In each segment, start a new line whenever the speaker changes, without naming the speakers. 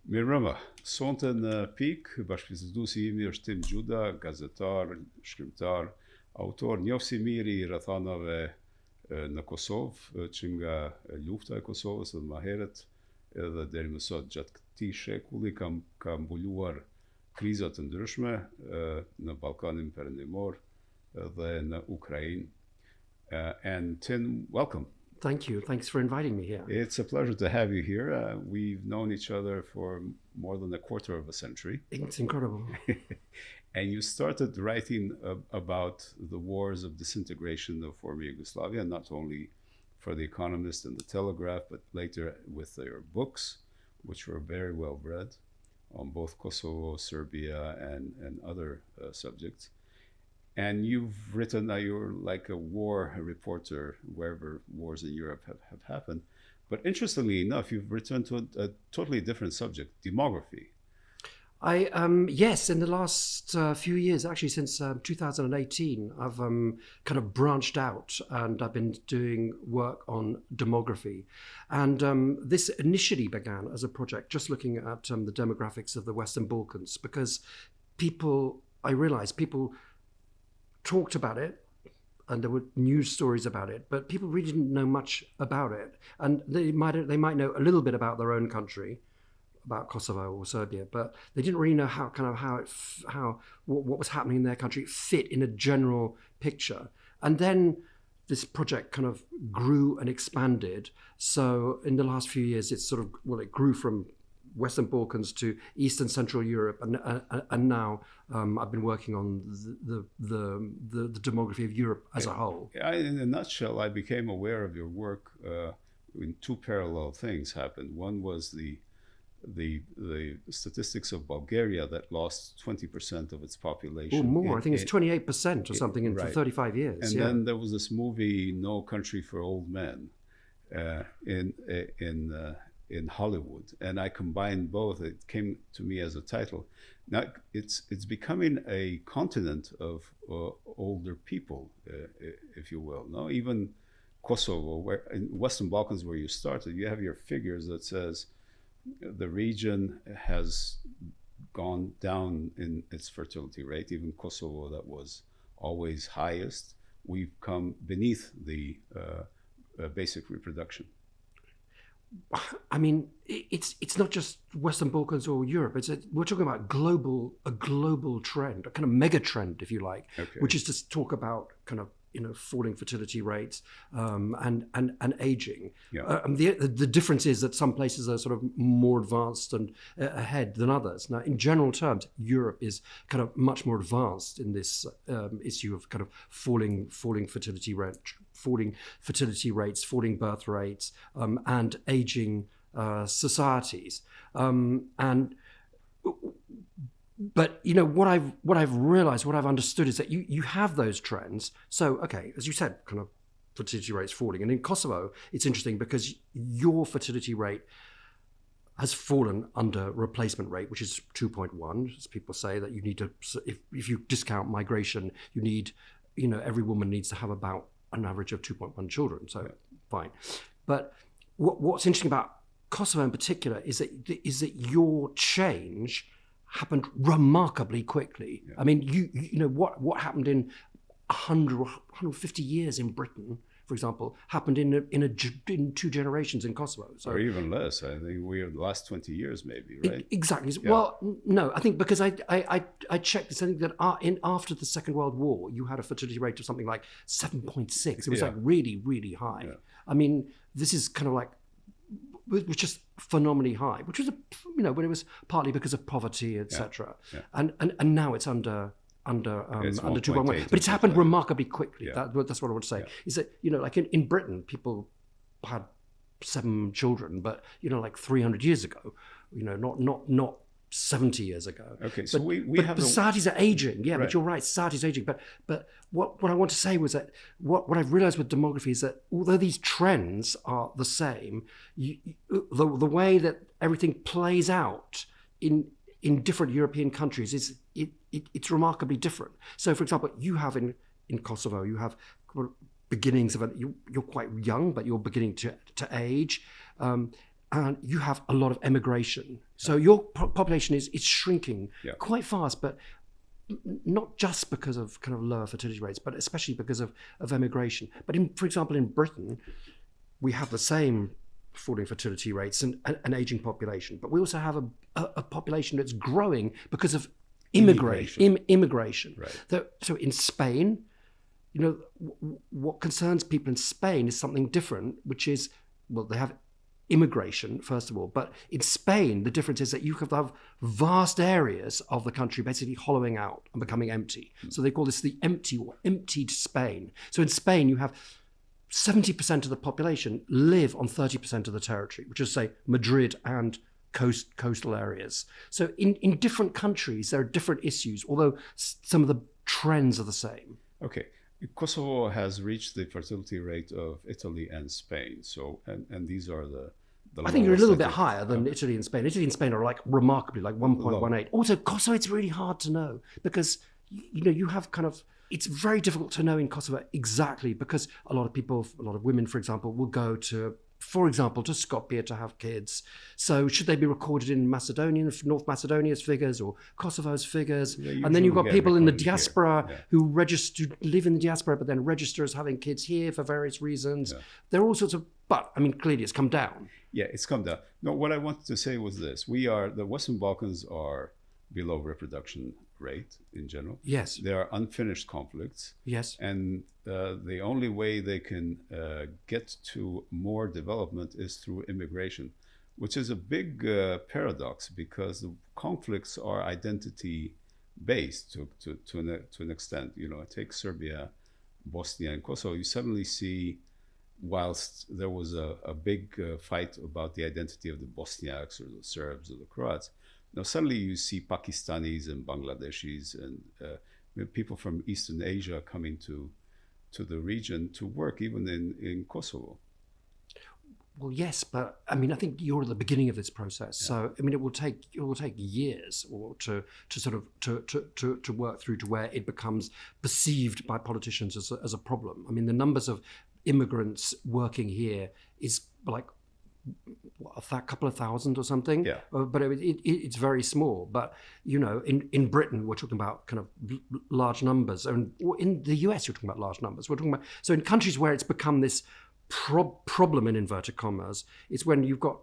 Mirëmbrëma. Sonte në Pikë, bashkëbiseduesi imi është Tim Gjuda, gazetar, shkrimtar, autor njohës i mirë i rrethanave në Kosovë, që nga lufta e Kosovës dhe më herët edhe deri më sot gjatë këtij shekulli ka mbuluar kriza të ndryshme në Ballkanin Perëndimor dhe në Ukrainë. And Tim, welcome.
Thank you. Thanks for inviting me here.
It's a pleasure to have you here. We've known each other for more than a quarter of a century.
It's incredible.
And you started writing about the wars of disintegration of former Yugoslavia, not only for The Economist and The Telegraph, but later with your books, which were very well read on both Kosovo, Serbia, and other subjects. And you've written, you're like a war reporter wherever wars in Europe have happened. But interestingly enough, you've returned to a totally different subject, demography.
Yes, in the last few years, actually since 2018, I've kind of branched out and I've been doing work on demography. And this initially began as a project just looking at the demographics of the Western Balkans, because I realized people talked about it and there were news stories about it, but people really didn't know much about it. And they might know a little bit about their own country, about Kosovo or Serbia, but they didn't really know what was happening in their country fit in a general picture. And then this project kind of grew and expanded. So in the last few years, it grew from Western Balkans to Eastern Central Europe, and now I've been working on the demography of Europe as a whole.
In a nutshell, I became aware of your work when two parallel things happened. One was the statistics of Bulgaria that lost 20% of its population.
Or more, I think it's 28% or something in for 35 years.
And then there was this movie, No Country for Old Men, in Hollywood, and I combined both. It came to me as a title. Now it's becoming a continent of older people, if you will. No, even Kosovo, where in Western Balkans, where you started, you have your figures that says the region has gone down in its fertility rate. Even Kosovo, that was always highest, we've come beneath the basic reproduction.
I mean, it's not just Western Balkans or Europe. We're talking about a global trend, a kind of mega trend, if you like, which is to talk about kind of falling fertility rates and aging.
Yeah.
The difference is that some places are sort of more advanced and ahead than others. Now, in general terms, Europe is kind of much more advanced in this issue of kind of falling fertility rates, falling birth rates, and aging societies. But what I've realized, what I've understood is that you have those trends. So okay, as you said, kind of fertility rates falling, and in Kosovo, it's interesting because your fertility rate has fallen under replacement rate, which is 2.1. As people say that you need to, if you discount migration, you need, every woman needs to have about an average of 2.1 children. So fine, but what's interesting about Kosovo in particular is that your change happened remarkably quickly. Yeah. I mean, what happened in 150 years in Britain, for example, happened in 2 generations in Kosovo. So,
or even less. I think we are the last 20 years, maybe, right?
Exactly.
Yeah.
Well, no, I think because I checked this, I think that after the Second World War, you had a fertility rate of something like 7.6. It was like really, really high. Yeah. I mean, this is kind of like, was just phenomenally high, which was when it was partly because of poverty, etc. Yeah. And now it's under 2.1, but it's happened remarkably quickly. Yeah. That's what I want to say. Yeah. Is that like in Britain, people had 7 children, but like 300 years ago, not 70 years ago.
Okay, so we have
the societies are aging. Yeah, right. But you're right, society's aging. But what I want to say was that what I've realized with demography is that although these trends are the same, the way that everything plays out in different European countries is it's remarkably different. So, for example, you have in Kosovo, you have beginnings of you're quite young, but you're beginning to age. And you have a lot of emigration. So your population is shrinking
Yeah.
quite fast, but not just because of kind of lower fertility rates, but especially because of emigration. But for example, in Britain, we have the same falling fertility rates and an aging population, but we also have a population that's growing because of immigration.
Right.
So in Spain, you know, what concerns people in Spain is something different, which is, well, they have immigration, first of all, but in Spain, the difference is that you have vast areas of the country basically hollowing out and becoming empty. So they call this the emptied Spain. So in Spain, you have 70% of the population live on 30% of the territory, which is, say, Madrid and coastal areas. So in different countries, there are different issues, although some of the trends are the same.
Okay. Kosovo has reached the fertility rate of Italy and Spain. So, and these are the
I think you're a little bit higher than Italy and Spain. Italy and Spain are like remarkably like 1.18. Also, Kosovo, it's really hard to know because, you know, you have kind of, it's very difficult to know in Kosovo exactly because a lot of women, for example, will go to, for example, to Skopje to have kids. So should they be recorded in Macedonian, North Macedonia's figures or Kosovo's figures? And then you've got people in the diaspora who live in the diaspora, but then register as having kids here for various reasons. Yeah. There are all sorts of, but I mean, clearly it's come down.
Yeah, it's come down. No, what I wanted to say was this. The Western Balkans are below reproduction rate in general.
Yes.
There are unfinished conflicts.
Yes.
And the only way they can get to more development is through immigration, which is a big paradox because the conflicts are identity based to an extent. You know, take Serbia, Bosnia, and Kosovo. You suddenly see, whilst there was a big fight about the identity of the Bosniaks or the Serbs or the Croats, now suddenly you see Pakistanis and Bangladeshis and people from Eastern Asia coming to the region to work, even in Kosovo.
Well, yes, but I mean, I think you're at the beginning of this process. Yeah. So I mean, it will take years or to sort of to work through to where it becomes perceived by politicians as a problem. I mean, the numbers of immigrants working here is like a couple of thousand or something, but it's very small. But you know, in Britain we're talking about kind of large numbers, and in the US you're talking about large numbers. We're talking about, so in countries where it's become this problem in inverted commas, it's when you've got,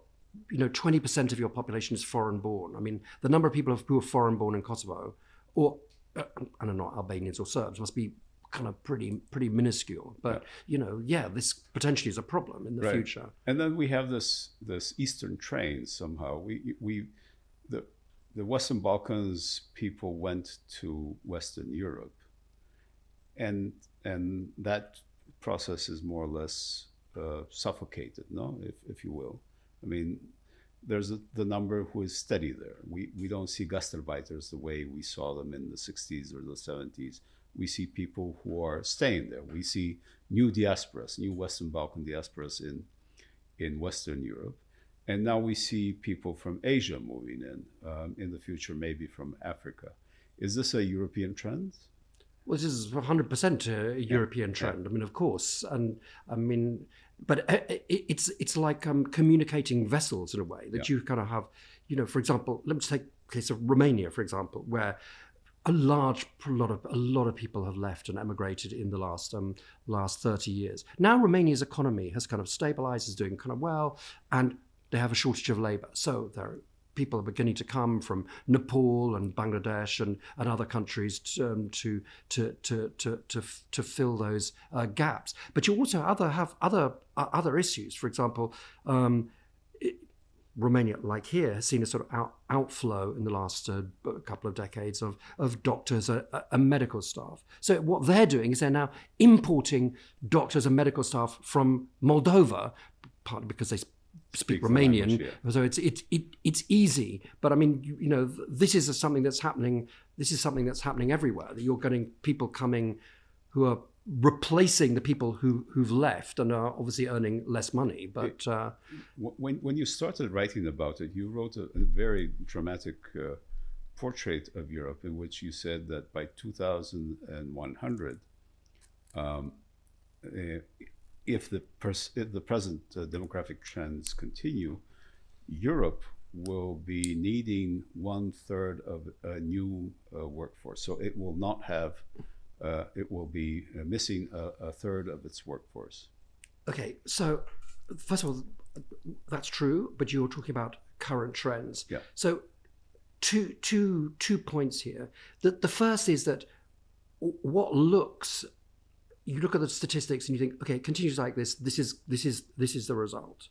you know, 20% of your population is foreign born. I mean, the number of people who are foreign born in Kosovo, or I don't know, Albanians or Serbs, must be kind of pretty minuscule, but you know, this potentially is a problem in the future.
And then we have this Eastern train somehow. The Western Balkans people went to Western Europe, and that process is more or less suffocated, no, if you will. I mean, there's the number who is steady there. We don't see gastarbeiters the way we saw them in the 60s or the 70s. We see people who are staying there. We see new diasporas, new Western Balkan diasporas in Western Europe. And now we see people from Asia moving in the future, maybe from Africa. Is this a European trend?
Well, this is 100% a European trend. I mean, of course. And I mean, but it's like communicating vessels in a way that you kind of have, you know, for example, let's take the case of Romania, for example, where a lot of people have left and emigrated in the last 30 years. Now Romania's economy has kind of stabilized, is doing kind of well, and they have a shortage of labor. So people are beginning to come from Nepal and Bangladesh and other countries to fill those gaps. But you also have other issues. For example, Romania, like here, has seen a sort of outflow in the last couple of decades of doctors and medical staff. So what they're doing is they're now importing doctors and medical staff from Moldova, partly because they speak Romanian. Language, So it's easy. But I mean, you know, this is something that's happening. This is something that's happening everywhere. That you're getting people coming who are replacing the people who've left and are obviously earning less money. But
when you started writing about it, you wrote a very dramatic portrait of Europe, in which you said that by 2100, if the present demographic trends continue, Europe will be needing 1/3 of a new workforce. So it will not have, it will be missing a third of its workforce.
Okay, so first of all, that's true, but you're talking about current trends.
Yeah.
So two points here. The first is that what looks, you look at the statistics and you think, okay, it continues like this. This is the result,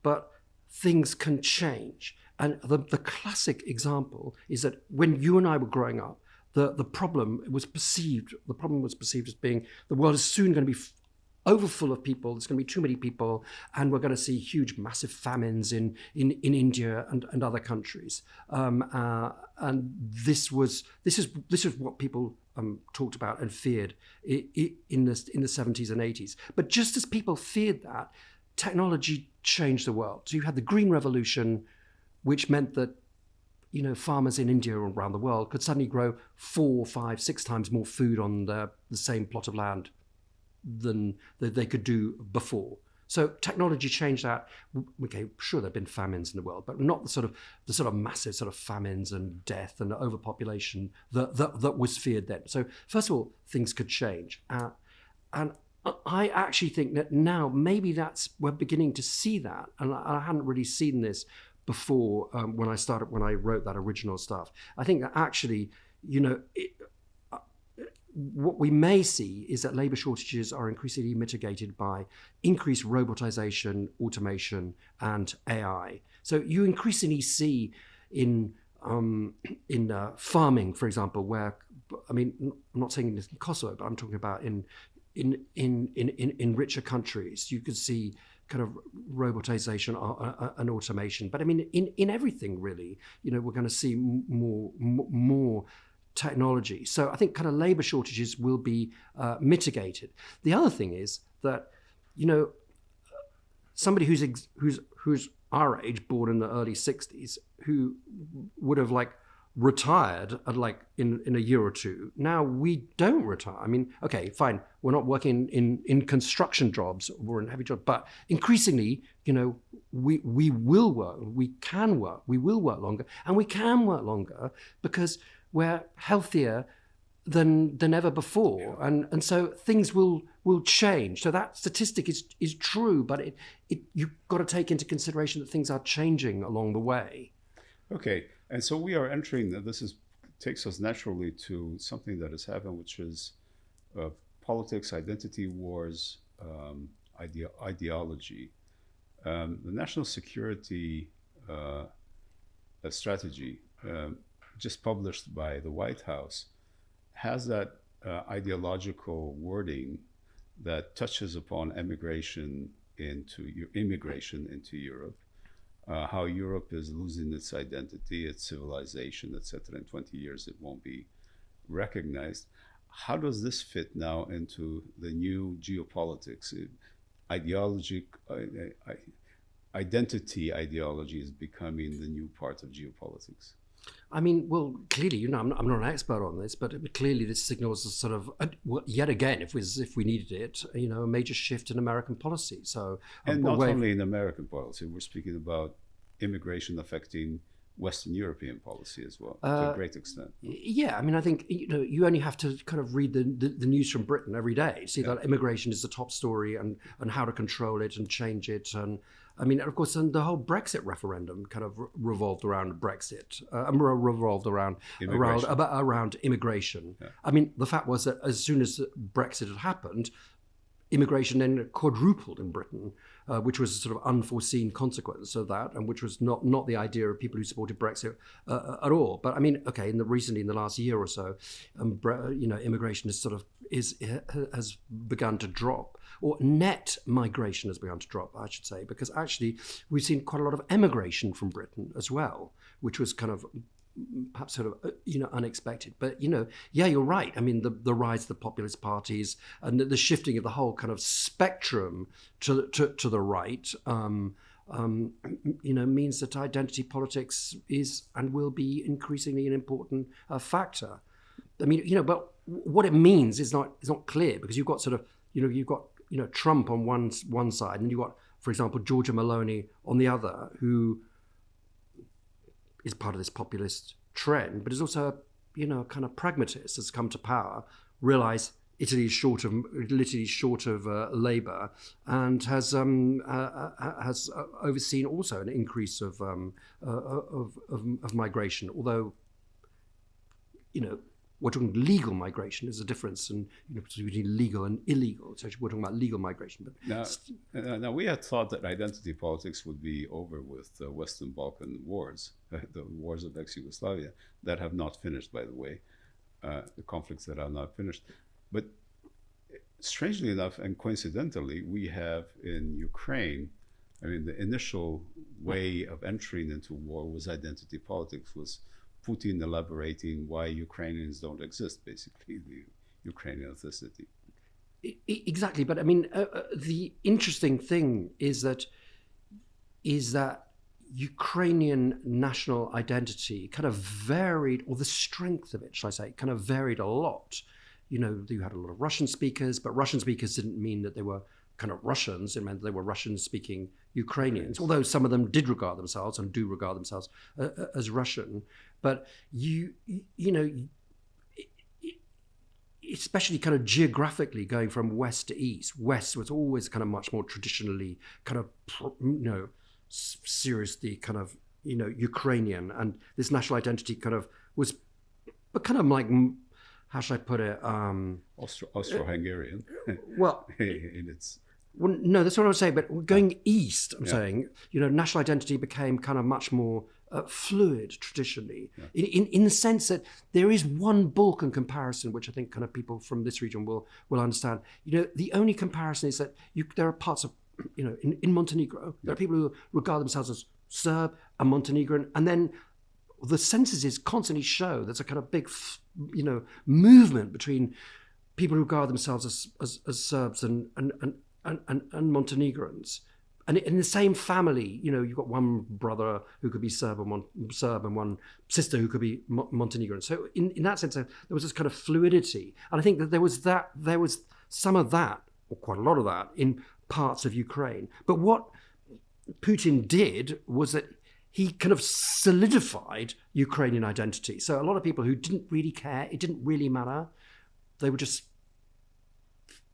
but things can change. And the classic example is that when you and I were growing up, the problem was perceived as being the world is soon going to be overfull of people. There's going to be too many people, and we're going to see huge, massive famines in India and other countries. And this is what people talked about and feared in the 70s and 80s. But just as people feared that, technology changed the world. So you had the Green Revolution, which meant that farmers in India or around the world could suddenly grow 4, 5, 6 times more food on the same plot of land than they could do before. So technology changed that. Okay, sure, there've been famines in the world, but not the sort of massive sort of famines and death and overpopulation that was feared then. So first of all, things could change, and I actually think that now maybe we're beginning to see that, and I hadn't really seen this before when I wrote that original stuff. I think that actually, what we may see is that labour shortages are increasingly mitigated by increased robotization, automation, and AI. So you increasingly see in farming, for example, where, I mean, I'm not saying this in Kosovo, but I'm talking about in richer countries, you could see kind of robotization and automation. But I mean, in everything really, we're going to see more technology. So I think kind of labour shortages will be mitigated. The other thing is that, somebody who's our age, born in the early 60s, who would have retired at in a year or two. Now we don't retire. I mean, okay, fine, we're not working in construction jobs or in heavy jobs, but increasingly, we will work, we can work, we will work longer, and we can work longer because we're healthier than ever before, and so things will change. So that statistic is true, but you've got to take into consideration that things are changing along the way. Okay.
And so we are entering, takes us naturally to something that has happened, which is politics, identity wars, ideology. The national security strategy, just published by the White House, has that ideological wording that touches upon immigration into Europe. How Europe is losing its identity, its civilization, etc. In 20 years, it won't be recognized. How does this fit now into the new geopolitics? Identity ideology is becoming the new part of geopolitics.
I mean, well, clearly, I'm not an expert on this, but clearly this signals a sort of, yet again, if we needed it, a major shift in American policy. So,
and not only in American policy, we're speaking about immigration affecting Western European policy as well, to a great extent.
Yeah, I mean, I think you only have to kind of read the news from Britain every day, see that immigration is the top story and how to control it and change it. And I mean, of course, and the whole Brexit referendum kind of revolved around Brexit, revolved around immigration. Yeah. I mean, the fact was that as soon as Brexit had happened, immigration then quadrupled in Britain, which was a sort of unforeseen consequence of that, and which was not the idea of people who supported Brexit at all. But I mean, okay, recently in the last year or so, immigration has begun to drop, or net migration has begun to drop, I should say, because actually we've seen quite a lot of emigration from Britain as well, which was kind of perhaps sort of unexpected. But you're right. I mean, the rise of the populist parties and the shifting of the whole kind of spectrum to the right means that identity politics is and will be increasingly an important factor. I mean, but what it means is not clear, because you've got sort of you've got Trump on one side, and you've got, for example, Giorgia Meloni on the other, who is part of this populist trend, but is also a kind of pragmatist, has come to power, realised Italy is short of labour, and has overseen also an increase of migration. Although, we're talking legal migration. There's a difference between legal and illegal. So we're talking about legal migration. But
now we had thought that identity politics would be over with the Western Balkan wars, the wars of ex-Yugoslavia, that have not finished, by the way, the conflicts that are not finished. But strangely enough, and coincidentally, we have in Ukraine, the initial way of entering into war was identity politics, was Putin elaborating why Ukrainians don't exist, basically, the Ukrainian ethnicity.
Exactly, but the interesting thing is that Ukrainian national identity kind of varied, or the strength of it, shall I say, kind of varied a lot. You had a lot of Russian speakers, but Russian speakers didn't mean that they were kind of Russians. It meant they were Russian-speaking Ukrainians, although some of them did regard themselves and do regard themselves as Russian. But especially kind of geographically going from west to east, west was always kind of much more traditionally kind of, seriously kind of, Ukrainian. And this national identity kind of was kind of like, how should I put it?
Austro-Hungarian.
Well, well, no, that's what I was saying. But going east, I'm saying, national identity became kind of much more fluid traditionally, in the sense that there is one Balkan comparison, which I think kind of people from this region will understand. The only comparison is that there are parts of, in Montenegro, there are people who regard themselves as Serb and Montenegrin, and then the censuses constantly show there's a kind of big, movement between people who regard themselves as Serbs and Montenegrins. And in the same family, you've got one brother who could be Serb and one sister who could be Montenegrin. So in that sense, there was this kind of fluidity. And I think that there was some of that, or quite a lot of that, in parts of Ukraine. But what Putin did was that he kind of solidified Ukrainian identity. So a lot of people who didn't really care, it didn't really matter, they were just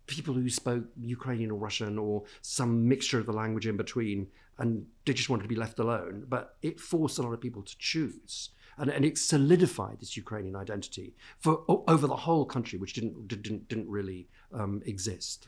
people who spoke Ukrainian or Russian or some mixture of the language in between, and they just wanted to be left alone. But it forced a lot of people to choose, and it solidified this Ukrainian identity for over the whole country, which didn't really exist.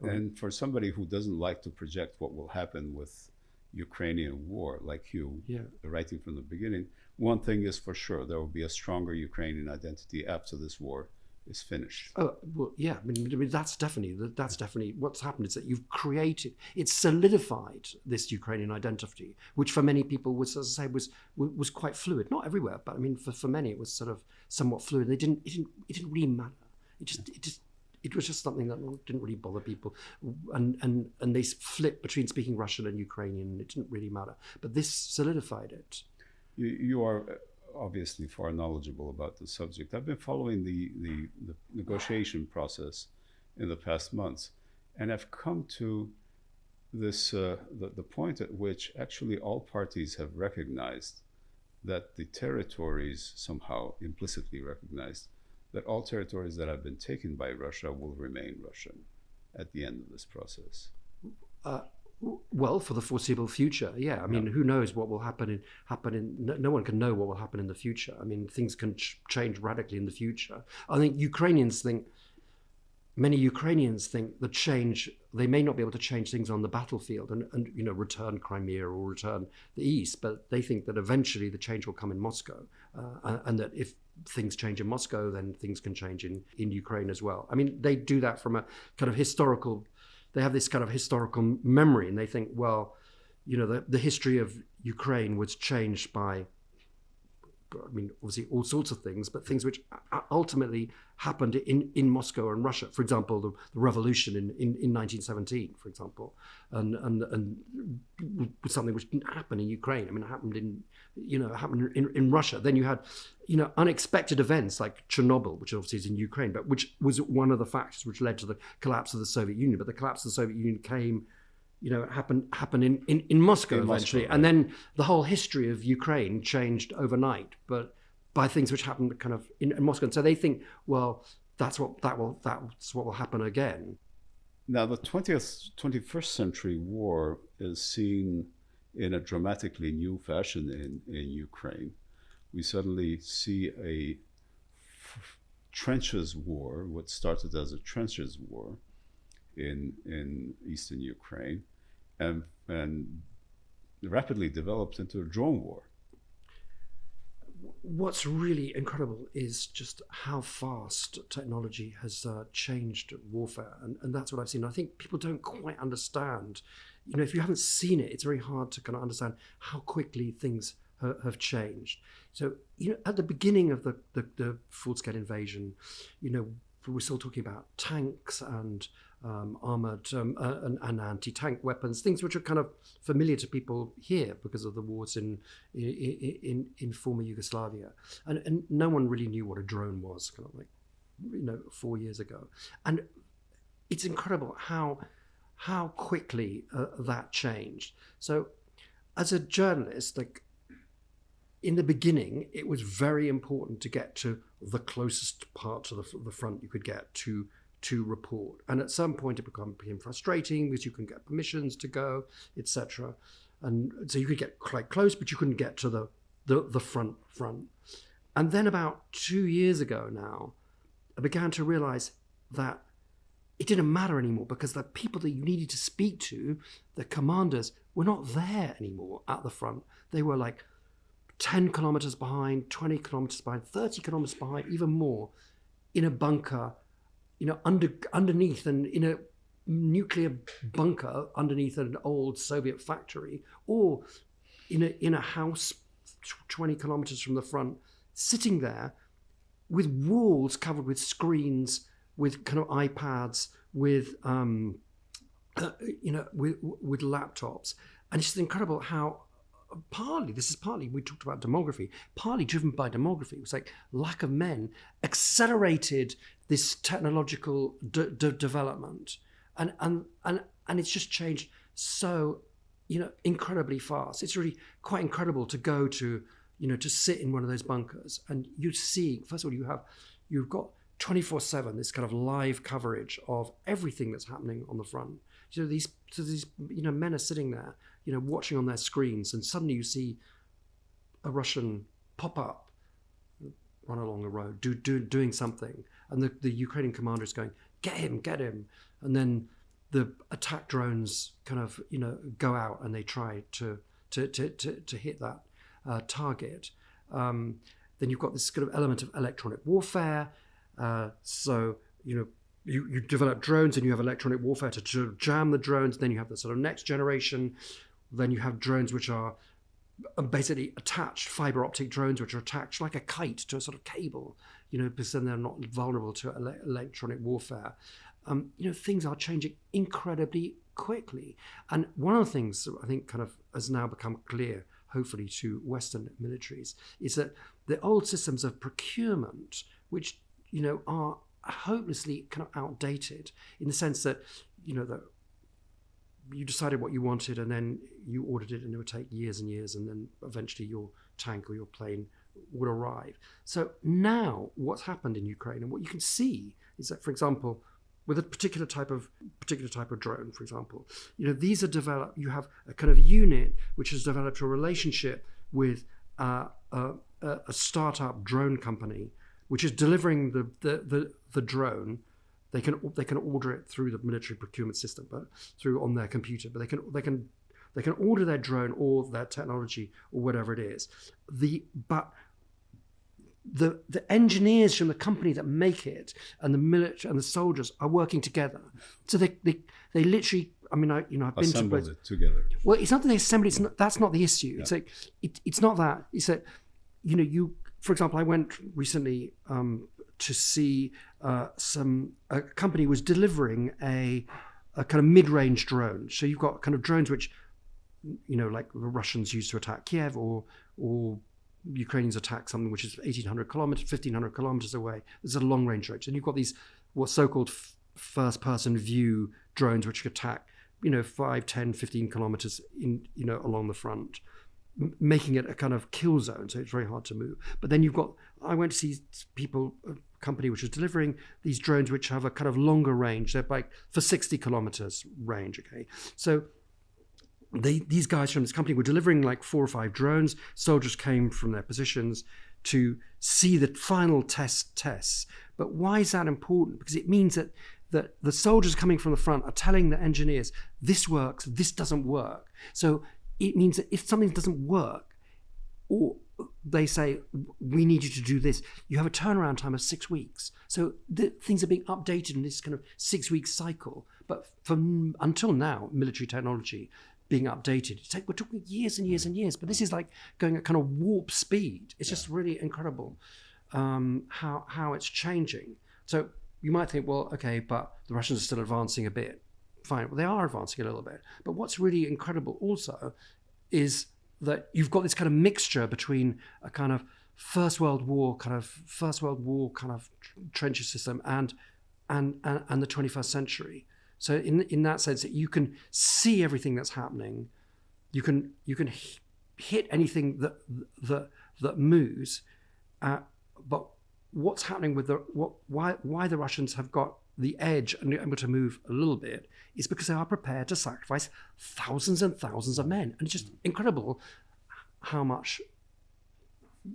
And for somebody who doesn't like to project what will happen with Ukrainian war, like you, writing from the beginning, one thing is for sure: there will be a stronger Ukrainian identity after this war is finished.
Oh, well, yeah. I mean, that's definitely what's happened, is that you've created, it's solidified this Ukrainian identity, which for many people was, as I say, was quite fluid. Not everywhere, but for many it was sort of somewhat fluid. It didn't really matter. It was just something that didn't really bother people, and they flipped between speaking Russian and Ukrainian. It didn't really matter, but this solidified it.
You are obviously far knowledgeable about the subject. I've been following the negotiation process in the past months, and I've come to this the point at which actually all parties have recognized that the territories, somehow implicitly recognized that all territories that have been taken by Russia will remain Russian at the end of this process.
Well, for the foreseeable future, yeah. I mean, who knows what will happen in no one can know what will happen in the future. I mean, things can change radically in the future. I think many Ukrainians think that they may not be able to change things on the battlefield and return Crimea or return the East, but they think that eventually the change will come in Moscow, and that if things change in Moscow, then things can change in Ukraine as well. I mean, they do that from a kind of historical. They have this kind of historical memory, and they think, well, the history of Ukraine was changed by, I mean, obviously all sorts of things, but things which ultimately happened in Moscow and Russia. For example, the revolution in 1917, for example, and something which didn't happen in Ukraine. I mean, it happened in Russia. Then you had, unexpected events like Chernobyl, which obviously is in Ukraine, but which was one of the factors which led to the collapse of the Soviet Union. But the collapse of the Soviet Union came it happened in Moscow eventually,
Moscow, right.
and then the whole history of Ukraine changed overnight, but by things which happened kind of in Moscow. And so they think, well, that's what will happen again.
Now, the 21st century war is seen in a dramatically new fashion in Ukraine. We suddenly see a trenches war, what started as a trenches war in eastern Ukraine, and rapidly developed into a drone war.
What's really incredible is just how fast technology has changed warfare, and that's what I've seen. I think people don't quite understand. If you haven't seen it, it's very hard to kind of understand how quickly things have changed. So, at the beginning of the full-scale invasion, we're still talking about tanks and armored and anti-tank weapons, things which are kind of familiar to people here because of the wars in former Yugoslavia, and no one really knew what a drone was, kind of like 4 years ago. And it's incredible how quickly that changed. So, as a journalist, like in the beginning, it was very important to get to the closest part to the front you could get to report. And at some point it became frustrating because you couldn't get permissions to go, etc. And so you could get quite close, but you couldn't get to the front. And then about 2 years ago now, I began to realize that it didn't matter anymore, because the people that you needed to speak to, the commanders, were not there anymore at the front. They were like 10 kilometers behind, 20 kilometers behind, 30 kilometers behind, even more, in a bunker, underneath, and in a nuclear bunker underneath an old Soviet factory, or in a house 20 kilometers from the front, sitting there with walls covered with screens, with kind of iPads, with with laptops. And it's just incredible how this is partly, we talked about demography, partly driven by demography. It was like lack of men accelerated this technological development, and it's just changed so incredibly fast. It's really quite incredible to go to to sit in one of those bunkers, and you see, first of all, you've got 24/7 this kind of live coverage of everything that's happening on the front. These men are sitting there, watching on their screens, and suddenly you see a Russian pop up, run along the road, doing something, and the Ukrainian commander is going, get him, and then the attack drones kind of go out and they try to hit that target. Then you've got this kind of element of electronic warfare. So you develop drones, and you have electronic warfare to jam the drones. Then you have the sort of next generation. Then you have drones which are basically attached, fiber optic drones which are attached like a kite to a sort of cable, because then they're not vulnerable to electronic warfare. Things are changing incredibly quickly. And one of the things that I think kind of has now become clear, hopefully to Western militaries, is that the old systems of procurement, which are hopelessly kind of outdated, in the sense that that you decided what you wanted, and then you ordered it, and it would take years and years, and then eventually your tank or your plane would arrive. So now what's happened in Ukraine, and what you can see, is that, for example, with a particular type of drone, for example, these are developed. You have a kind of unit which has developed a relationship with a startup drone company, which is delivering the drone. They can order it through the military procurement system, but through on their computer. But they can order their drone or their technology or whatever it is. The engineers from the company that make it, and the military and the soldiers are working together. So they literally. I mean, I've been
assembled it together.
Well, it's not that they assembled it. That's not the issue.
Yeah.
It's like it's not that. It's that for example, I went recently to see a company was delivering a kind of mid-range drone. So you've got kind of drones which, like the Russians used to attack Kiev, or Ukrainians attack something which is 1,800 kilometers, 1,500 kilometers away. There's a long-range range. And you've got these so-called first-person view drones which attack, 5, 10, 15 kilometers along the front, making it a kind of kill zone, so it's very hard to move. But then I went to see a company which was delivering these drones which have a kind of longer range. They're like for 60 kilometers range, okay? So these guys from this company were delivering like 4 or 5 drones. Soldiers came from their positions to see the final tests. But why is that important? Because it means that the soldiers coming from the front are telling the engineers, this works, this doesn't work. So it means that if something doesn't work, or they say, we need you to do this, you have a turnaround time of 6 weeks. So things are being updated in this kind of 6-week cycle. But until now, military technology being updated, we're talking years and years and years, but this is like going at kind of warp speed. It's just really incredible how it's changing. So you might think, well, okay, but the Russians are still advancing a bit. Fine, well, they are advancing a little bit. But what's really incredible also is that you've got this kind of mixture between a kind of First World War kind of trenches system and the 21st century. So in that sense, that you can see everything that's happening, you can hit anything that moves, but what's happening with why the Russians have got the edge and are able to move a little bit is because they are prepared to sacrifice thousands and thousands of men, and it's just incredible how much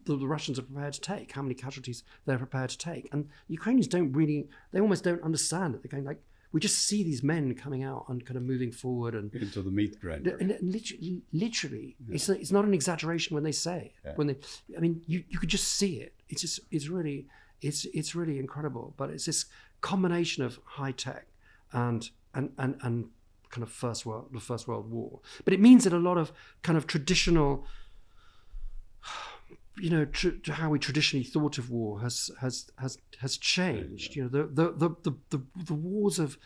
the Russians are prepared to take, how many casualties they're prepared to take. And Ukrainians they almost don't understand it. They're going like, we just see these men coming out and kind of moving forward and
into the meat grinder.
And literally, yeah. It's not an exaggeration when they say it. Yeah. You could just see it. It's really incredible. But it's this combination of high tech and kind of the First World War. But it means that a lot of kind of traditional, how we traditionally thought of war has changed. Yeah. The wars and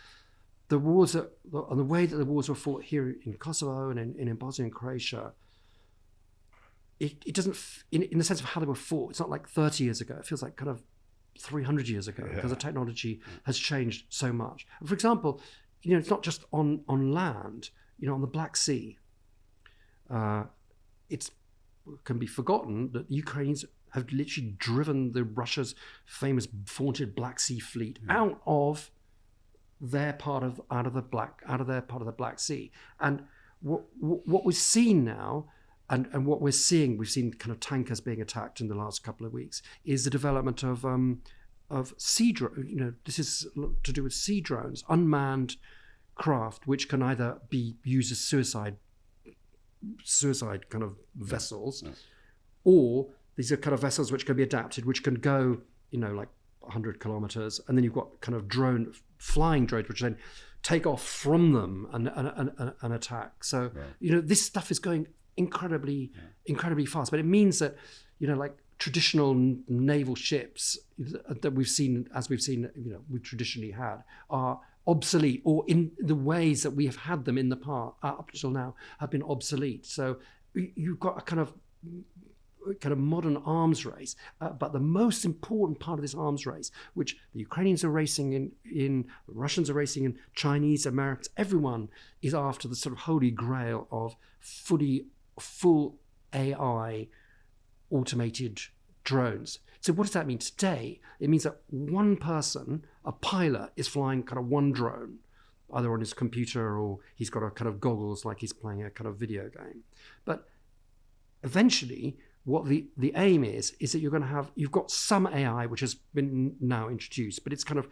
the way that the wars were fought here in Kosovo and in Bosnia and Croatia, it doesn't, in the sense of how they were fought, it's not like 30 years ago. It feels like kind of 300 years ago, because the technology has changed so much. For example, it's not just on land. On the Black Sea, it can be forgotten that the Ukrainians have literally driven the Russia's famous vaunted Black Sea fleet out of their part of the Black Sea. And what we've seen now, and what we've seen kind of tankers being attacked in the last couple of weeks, is the development of sea drones. This is to do with sea drones, unmanned craft, which can either be used as suicide kind of vessels, or these are kind of vessels which can be adapted, which can go, like 100 kilometers, and then you've got kind of flying drones, which then take off from them and attack. So, this stuff is going incredibly fast, but it means that, like traditional naval ships that we've seen, we've traditionally had, are obsolete, or in the ways that we have had them in the past up until now have been obsolete. So you've got a kind of modern arms race, but the most important part of this arms race, which the Ukrainians are racing in, the Russians are racing in, Chinese, Americans, everyone is after the sort of holy grail of full AI automated drones. So what does that mean today? It means that one person, a pilot, is flying kind of one drone, either on his computer or he's got a kind of goggles like he's playing a kind of video game. But eventually, what the aim is that you've got some AI which has been now introduced, but it's kind of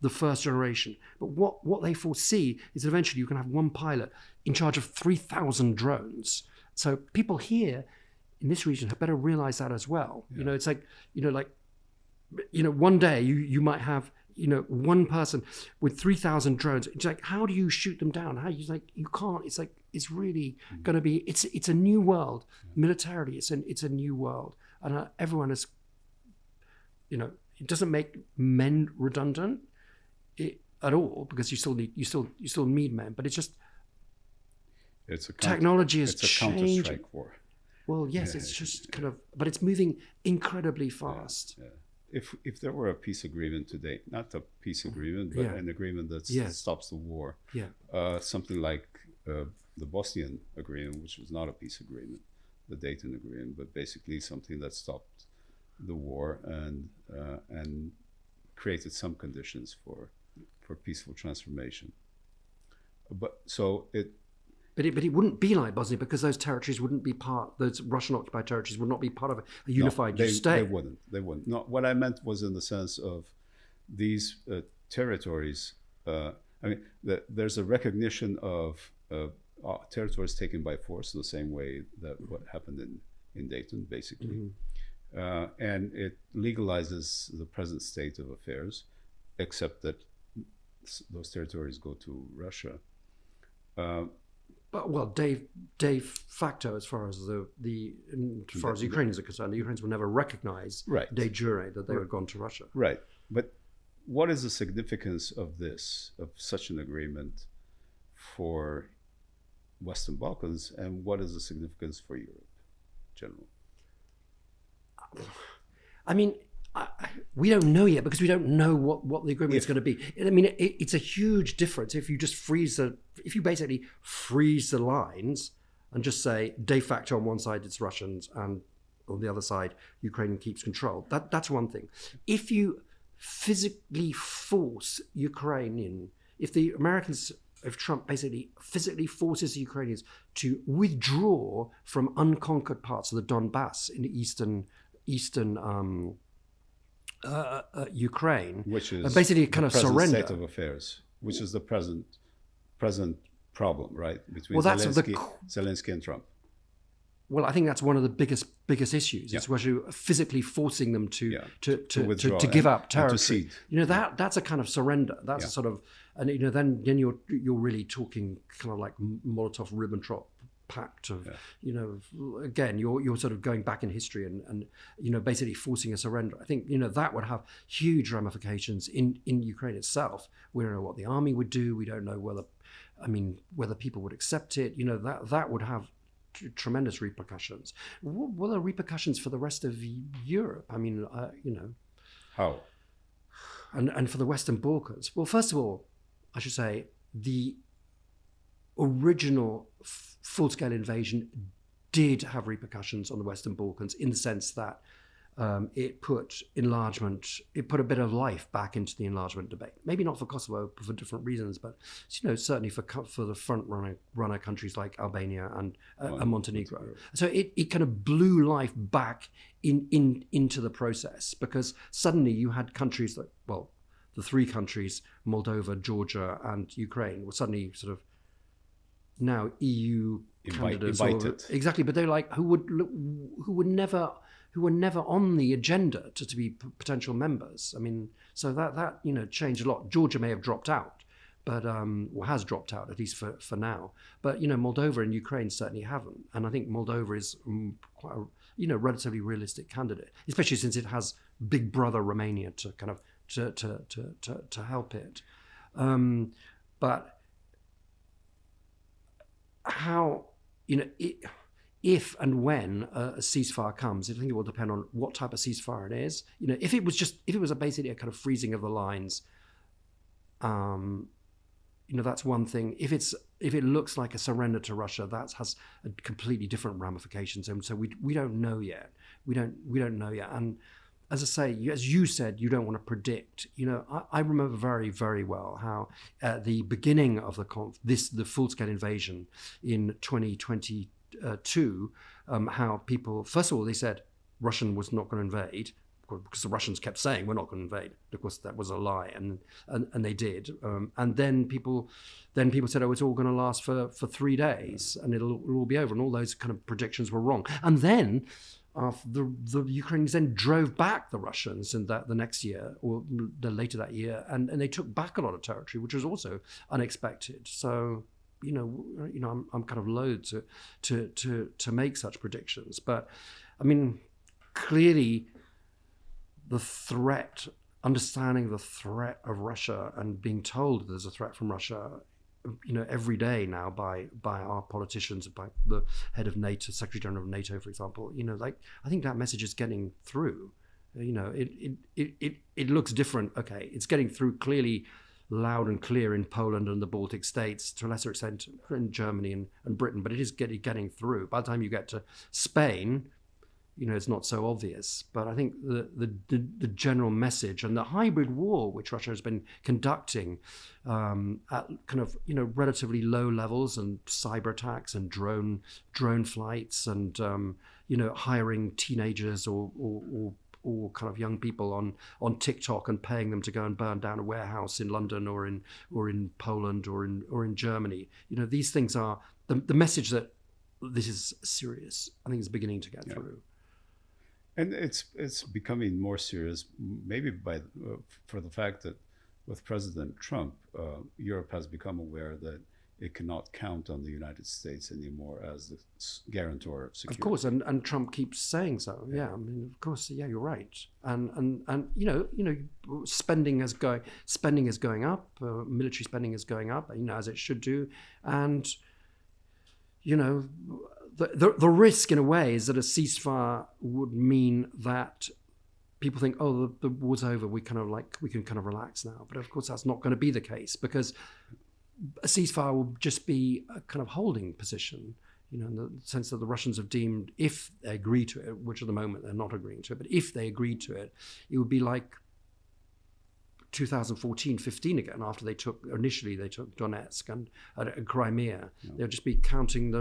the first generation. But what they foresee is that eventually you can have one pilot in charge of 3,000 drones. So people here in this region had better realize that as well. Yeah. It's like, one day you might have, one person with 3,000 drones. It's like, how do you shoot them down? You can't. It's like, it's really going to be, it's a new world. Militarily, it's a new world. And everyone is, it doesn't make men redundant at all, because you still need men, but it's just, technology is changing. It's a counter-strike war. Well, yes, it's just kind of, but it's moving incredibly fast.
if there were a peace agreement today, not a peace agreement, but an agreement that stops the war, something like the Bosnian agreement, which was not a peace agreement, the Dayton agreement, but basically something that stopped the war and created some conditions for peaceful transformation. But
it wouldn't be like Bosnia, because those territories wouldn't be those Russian occupied territories would not be part of a unified state.
They wouldn't. No, what I meant was in the sense of these territories. There's a recognition of territories taken by force, the same way that what happened in Dayton, basically. And it legalizes the present state of affairs, except that those territories go to Russia.
But de facto, as far as as far as Ukrainians are concerned, the Ukrainians will never recognize de jure that they had gone to Russia.
Right. But what is the significance of such an agreement for Western Balkans, and what is the significance for Europe in general? I mean,
we don't know yet, because we don't know what the agreement is going to be. I mean, it's a huge difference if you just if you basically freeze the lines and just say de facto on one side it's Russians and on the other side Ukraine keeps control. That's one thing. If you physically force Ukrainian, if Trump basically physically forces the Ukrainians to withdraw from unconquered parts of the Donbass in the eastern Ukraine,
which is
basically a kind of surrender
state of affairs, which is the present problem, right, between Zelensky and Trump.
Well, I think that's one of the biggest issues. It's actually physically forcing them to give up territory. That's a kind of surrender. That's a sort of, and then you're really talking kind of like Molotov-Ribbentrop pact of, again, you're sort of going back in history and basically forcing a surrender. I think, that would have huge ramifications in Ukraine itself. We don't know what the army would do. We don't know whether people would accept it. That would have tremendous repercussions. What are repercussions for the rest of Europe? I mean,
how?
And for the Western Balkans? Well, first of all, I should say the original full-scale invasion did have repercussions on the Western Balkans, in the sense that it put a bit of life back into the enlargement debate. Maybe not for Kosovo for different reasons, but certainly for the front runner countries like Albania and Montenegro. So it kind of blew life back into the process, because suddenly you had countries that, well, the three countries, Moldova, Georgia, and Ukraine, were suddenly sort of now EU candidates. Exactly, but they're like who were never on the agenda to be potential members. I mean, so that changed a lot. Georgia may have dropped out, but or has dropped out, at least for now. But Moldova and Ukraine certainly haven't, and I think Moldova is quite a relatively realistic candidate, especially since it has big brother Romania to kind of to help it. But how, if and when a ceasefire comes, I think it will depend on what type of ceasefire it is. If it was basically a kind of freezing of the lines, that's one thing. If it looks like a surrender to Russia, that has a completely different ramifications. And so we don't know yet. We don't know yet. And as I say, as you said, you don't want to predict. I remember very, very well how at the beginning of the full-scale invasion in 2022, how people, first of all, they said Russia was not going to invade, because the Russians kept saying we're not going to invade. Of course, that was a lie, and they did. And then people said, oh, it's all going to last for 3 days, and it'll all be over. And all those kind of predictions were wrong. And then the Ukrainians then drove back the Russians in the next year, or later that year, and they took back a lot of territory, which was also unexpected. So I'm kind of loath to make such predictions, but I mean, clearly understanding the threat of Russia and being told there's a threat from Russia, every day now by our politicians, by the head of NATO, Secretary General of NATO, for example, I think that message is getting through. It looks different. Okay, it's getting through clearly, loud and clear in Poland and the Baltic states, to a lesser extent in Germany and Britain, but it is getting through. By the time you get to Spain, it's not so obvious. But I think the general message and the hybrid war which Russia has been conducting at kind of relatively low levels, and cyber attacks and drone flights, and hiring teenagers or kind of young people on TikTok and paying them to go and burn down a warehouse in London or in Poland or in Germany. These things are the message that this is serious. I think is beginning to get through.
And it's becoming more serious, maybe for the fact that with President Trump, Europe has become aware that it cannot count on the United States anymore as the guarantor of security.
Of course, and Trump keeps saying so. Yeah, I mean, of course, yeah, you're right. And spending is going up, military spending is going up, as it should do, and the risk in a way is that a ceasefire would mean that people think, oh, the war's over, we can kind of relax now. But of course, that's not going to be the case, because a ceasefire will just be a kind of holding position, in the sense that the Russians have deemed, if they agree to it, which at the moment they're not agreeing to it, but if they agreed to it, it would be like 2014-15 again, after initially they took Donetsk and Crimea.
Yeah.
They'll just be counting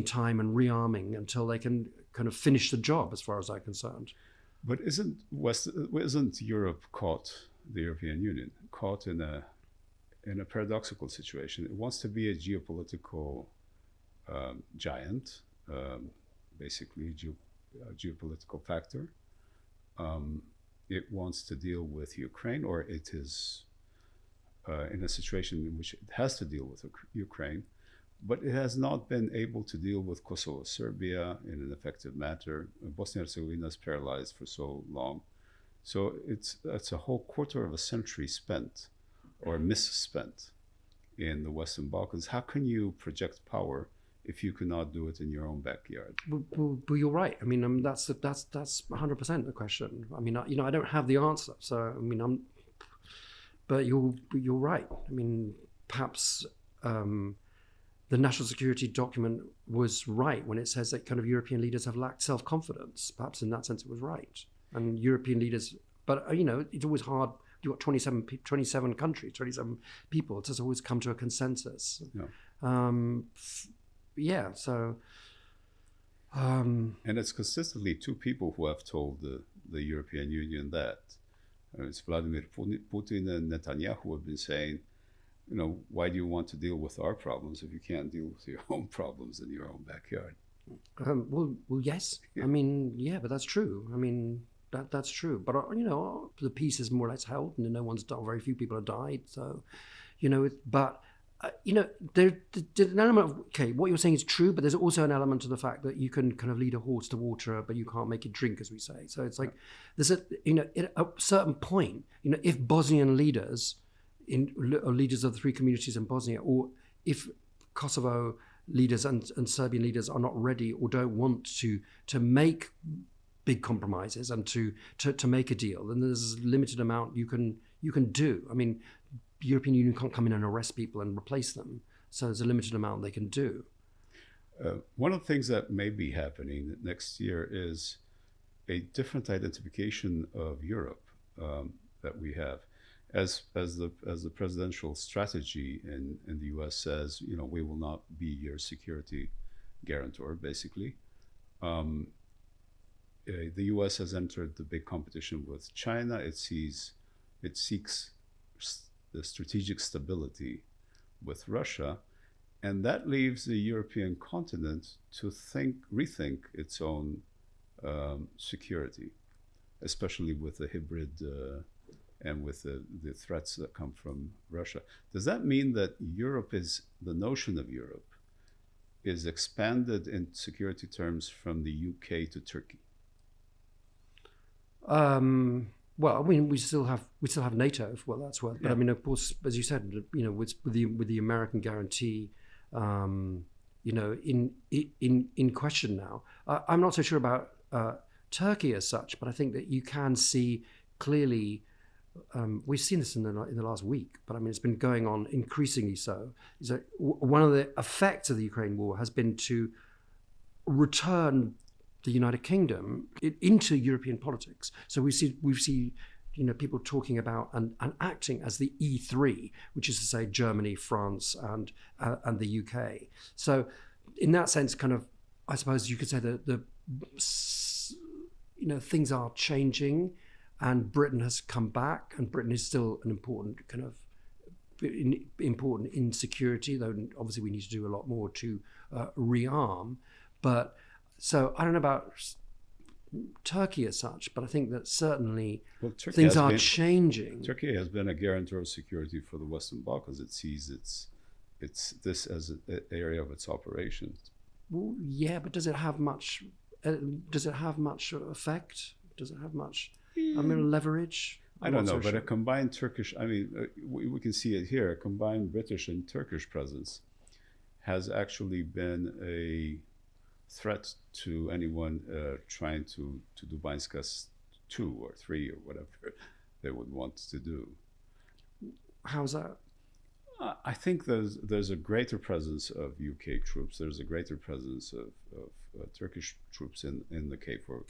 time and rearming until they can kind of finish the job, as far as I'm concerned.
But isn't Europe the European Union caught in a paradoxical situation? It wants to be a geopolitical giant, basically a geopolitical factor. It wants to deal with Ukraine, or it is in a situation in which it has to deal with Ukraine, but it has not been able to deal with Kosovo, Serbia in an effective manner. Bosnia and Herzegovina is paralyzed for so long. So it's a whole quarter of a century spent or misspent in the Western Balkans. How can you project power if you cannot do it in your own backyard?
Well, you're right. I mean, that's 100% the question. I mean, I don't have the answer. So I mean, but you're right. I mean, perhaps the national security document was right when it says that kind of European leaders have lacked self-confidence. Perhaps in that sense it was right. And European leaders, but it's always hard. You've got 27 countries, 27 people. It doesn't always come to a consensus.
Yeah.
So.
And it's consistently two people who have told the European Union that. It's Vladimir Putin and Netanyahu who have been saying, why do you want to deal with our problems if you can't deal with your own problems in your own backyard?
Well, yes. Yeah. I mean, yeah, but that's true. I mean, that's true. But the peace is more or less held, and no one's died. Very few people have died. So, but there's an element of, okay, what you're saying is true, but there's also an element to the fact that you can kind of lead a horse to water, but you can't make it drink, as we say. So it's like there's at a certain point, if Bosnian leaders or leaders of the three communities in Bosnia, or if Kosovo leaders and Serbian leaders are not ready or don't want to make big compromises and to make a deal, then there's a limited amount you can do. I mean, European Union can't come in and arrest people and replace them, so there's a limited amount they can do.
One of the things that may be happening next year is a different identification of Europe that we have. As the presidential strategy in the U.S. says, we will not be your security guarantor, basically. The U.S. has entered the big competition with China. It seeks the strategic stability with Russia, and that leaves the European continent to rethink its own security, especially with the hybrid and with the threats that come from Russia. Does that mean that the notion of Europe is expanded in security terms from the UK to Turkey?
Well, I mean, we still have NATO, for what that's worth. But I mean, of course, as you said, with the American guarantee, in question now. I'm not so sure about Turkey as such, but I think that you can see clearly. We've seen this in the last week, but I mean it's been going on increasingly so. Is that one of the effects of the Ukraine war has been to return the United Kingdom into European politics. So we've seen people talking about and acting as the E3, which is to say Germany, France, and the UK. So in that sense, kind of, I suppose you could say that things are changing. And Britain has come back, and Britain is still an important important in security, though obviously we need to do a lot more to rearm. But so I don't know about Turkey as such, but I think that certainly things are changing.
Turkey has been a guarantor of security for the Western Balkans. It sees this as an area of its operations.
Well, yeah, but does it have much? Does it have much effect? Does it have much? I mean, leverage?
I don't know, but a combined Turkish, I mean, we can see it here, a combined British and Turkish presence has actually been a threat to anyone trying to do Bajnskas 2 or 3 or whatever they would want to do.
How's that?
I think there's a greater presence of UK troops. There's a greater presence of Turkish troops in the KFOR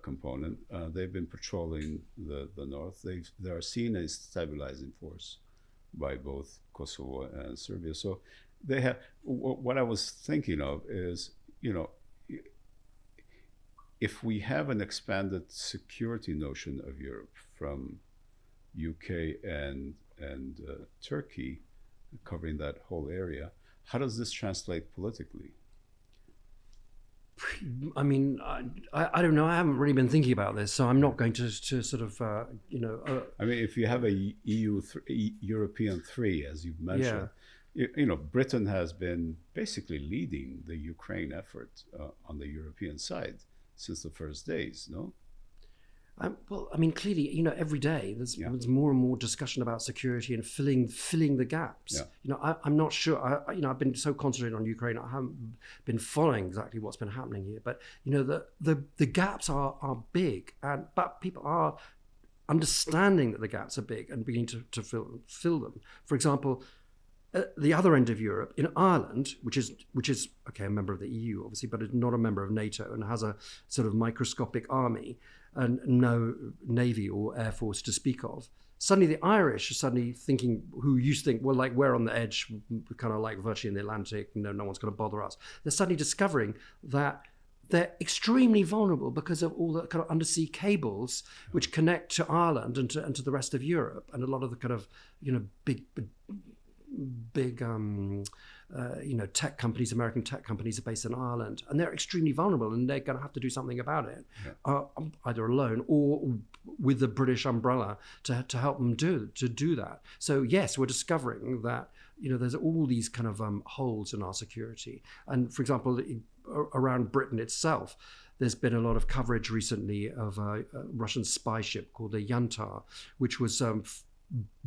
component. They've been patrolling the north. They are seen as stabilizing force by both Kosovo and Serbia. So they have. What I was thinking of is, if we have an expanded security notion of Europe from UK and Turkey, covering that whole area, how does this translate politically?
I mean, I don't know. I haven't really been thinking about this, so I'm not going to sort of, I
mean, if you have a European 3, as you've mentioned, Britain has been basically leading the Ukraine effort on the European side since the first days, no?
Well, I mean, clearly, every day there's more and more discussion about security and filling the gaps. Yeah. I'm not sure. I've been so concentrated on Ukraine, I haven't been following exactly what's been happening here. But the gaps are big, but people are understanding that the gaps are big and beginning to fill them. For example, at the other end of Europe, in Ireland, which is okay, a member of the EU, obviously, but is not a member of NATO and has a sort of microscopic army and no navy or air force to speak of. Suddenly the Irish are suddenly thinking, who used to think, well, like we're on the edge, we're kind of like virtually in the Atlantic, no one's going to bother us. They're suddenly discovering that they're extremely vulnerable because of all the kind of undersea cables which connect to Ireland and to the rest of Europe, and a lot of the kind of big tech companies, American tech companies, are based in Ireland, and they're extremely vulnerable, and they're going to have to do something about it, either alone or with the British umbrella to help them do that. So yes, we're discovering that there's all these kind of holes in our security, and for example, around Britain itself, there's been a lot of coverage recently of a Russian spy ship called the Yantar, which was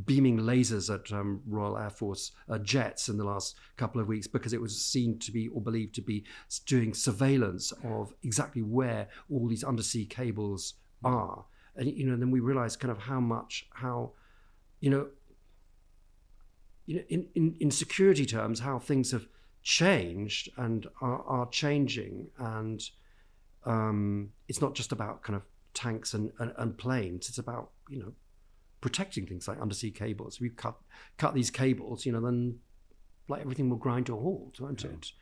beaming lasers at Royal Air Force jets in the last couple of weeks because it was seen to be, or believed to be, doing surveillance of exactly where all these undersea cables are. And then we realized kind of how in security terms, how things have changed and are changing, and it's not just about kind of tanks and planes. It's about protecting things like undersea cables. If we cut these cables, then like everything will grind to a halt, won't it?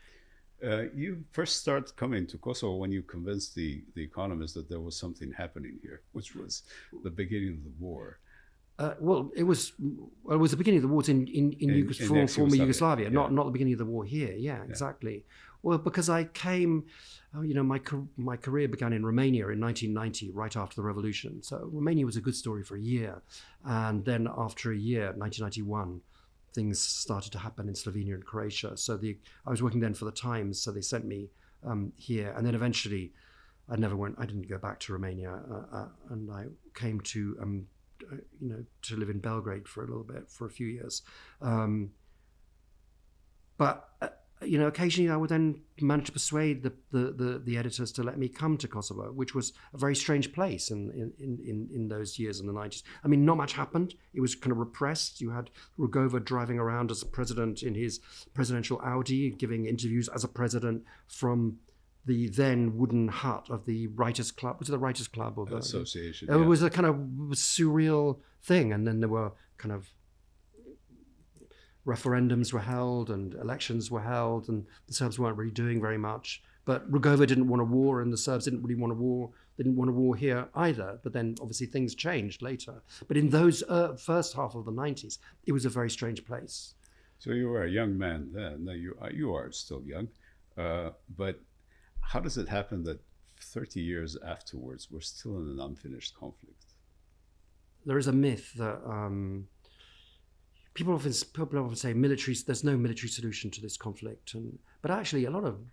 You first started coming to Kosovo when you convinced the economists that there was something happening here, which was the beginning of the war.
Well, it was the beginning of the wars in former Yugoslavia, not the beginning of the war here. Yeah, exactly. Well, because I came, my career began in Romania in 1990, right after the revolution. So Romania was a good story for a year, and then after a year, 1991, things started to happen in Slovenia and Croatia. So I was working then for the Times, so they sent me here, and then eventually, I didn't go back to Romania, and I came to live in Belgrade for a little bit, for a few years. But occasionally I would then manage to persuade the editors to let me come to Kosovo, which was a very strange place in those years in the 90s. I mean, not much happened. It was kind of repressed. You had Rugova driving around as a president in his presidential Audi, giving interviews as a president from the then wooden hut of the Writers' Club. Was it the Writers' Club or the
association?
It was a kind of surreal thing, and then there were kind of referendums were held and elections were held, and the Serbs weren't really doing very much. But Rugova didn't want a war, and the Serbs didn't really want a war. They didn't want a war here either. But then obviously things changed later. But in those first half of the 90s, it was a very strange place.
So you were a young man then. Now you are still young. But how does it happen that 30 years afterwards, we're still in an unfinished conflict? There
is a myth that people often say there's no military solution to this conflict, but actually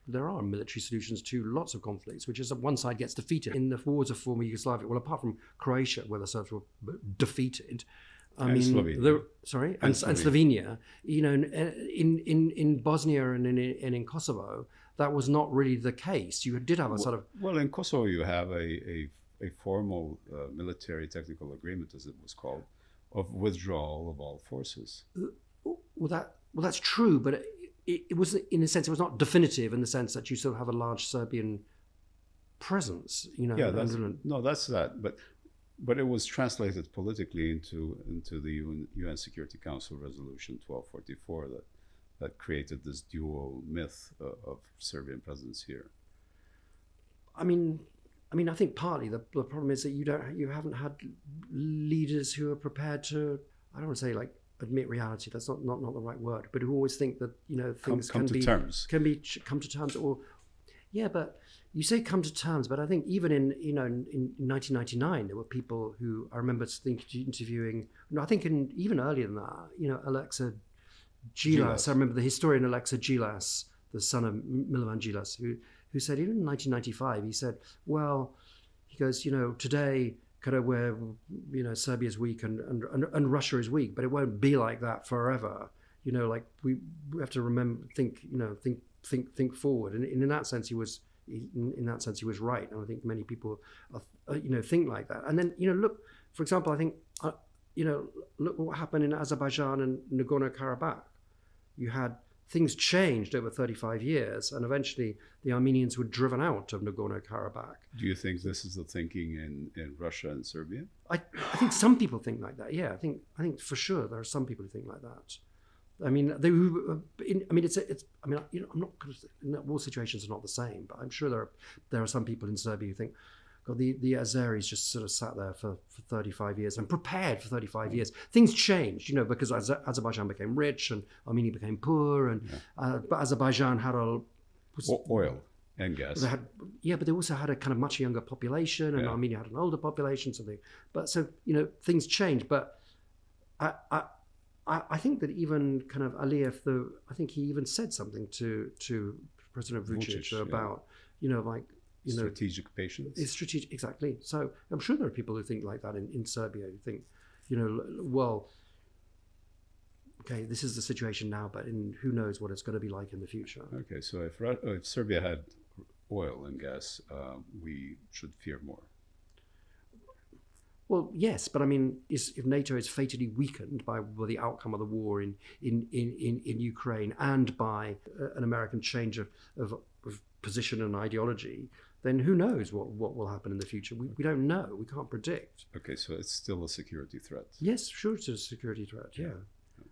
there are military solutions to lots of conflicts, which is that one side gets defeated. In the wars of former Yugoslavia, well, apart from Croatia, where the Serbs were defeated,
Slovenia.
And Slovenia. In Bosnia and in Kosovo, that was not really the case. You did have a sort of...
Well, in Kosovo you have a formal military technical agreement, as it was called, of withdrawal of all forces.
Well, that's true, but it was, in a sense, it was not definitive in the sense that you still have a large Serbian presence.
Yeah, that's that. But it was translated politically into the UN Security Council Resolution 1244 that created this dual myth of Serbian presence here.
I mean, I think partly the problem is that you haven't had leaders who are prepared to, I don't want to say like admit reality. That's not the right word, but who always think that things
come to terms.
Or yeah, but you say come to terms, but I think even in 1999 there were people who I remember interviewing. No, I think even earlier than that. Alexa Gilas. I remember the historian Alexa Gilas, the son of Milovan Gilas, who said, even in 1995, he said, well, he goes, today kind of where, Serbia's weak and Russia is weak, but it won't be like that forever. Like we have to think forward. And in that sense, he was right. And I think many people, think like that. And then, look, for example, I think, look what happened in Azerbaijan and Nagorno-Karabakh. You had things changed over 35 years, and eventually the Armenians were driven out of Nagorno-Karabakh.
Do you think this is the thinking in Russia and Serbia?
I think some people think like that. Yeah, I think for sure there are some people who think like that. I mean, I'm not. All situations are not the same, but I'm sure there are some people in Serbia who think, God, the Azeris just sort of sat there for 35 years and prepared for 35 years. Things changed, because Azerbaijan became rich and Armenia became poor, but Azerbaijan had
oil and gas.
But they also had a kind of much younger population, and Armenia had an older population. So things changed. But I think that even kind of Aliyev, I think he even said something to President Vučić about
strategic patience.
It's strategic, exactly. So I'm sure there are people who think like that in Serbia, who think, well, okay, this is the situation now, but who knows what it's going to be like in the future.
Okay, so if Serbia had oil and gas, we should fear more.
Well, yes, but I mean, if NATO is fatally weakened by the outcome of the war in Ukraine and by an American change of position and ideology, then who knows what will happen in the future? We don't know. We can't predict.
Okay, so it's still a security threat.
Yes, sure, it's a security threat. Yeah,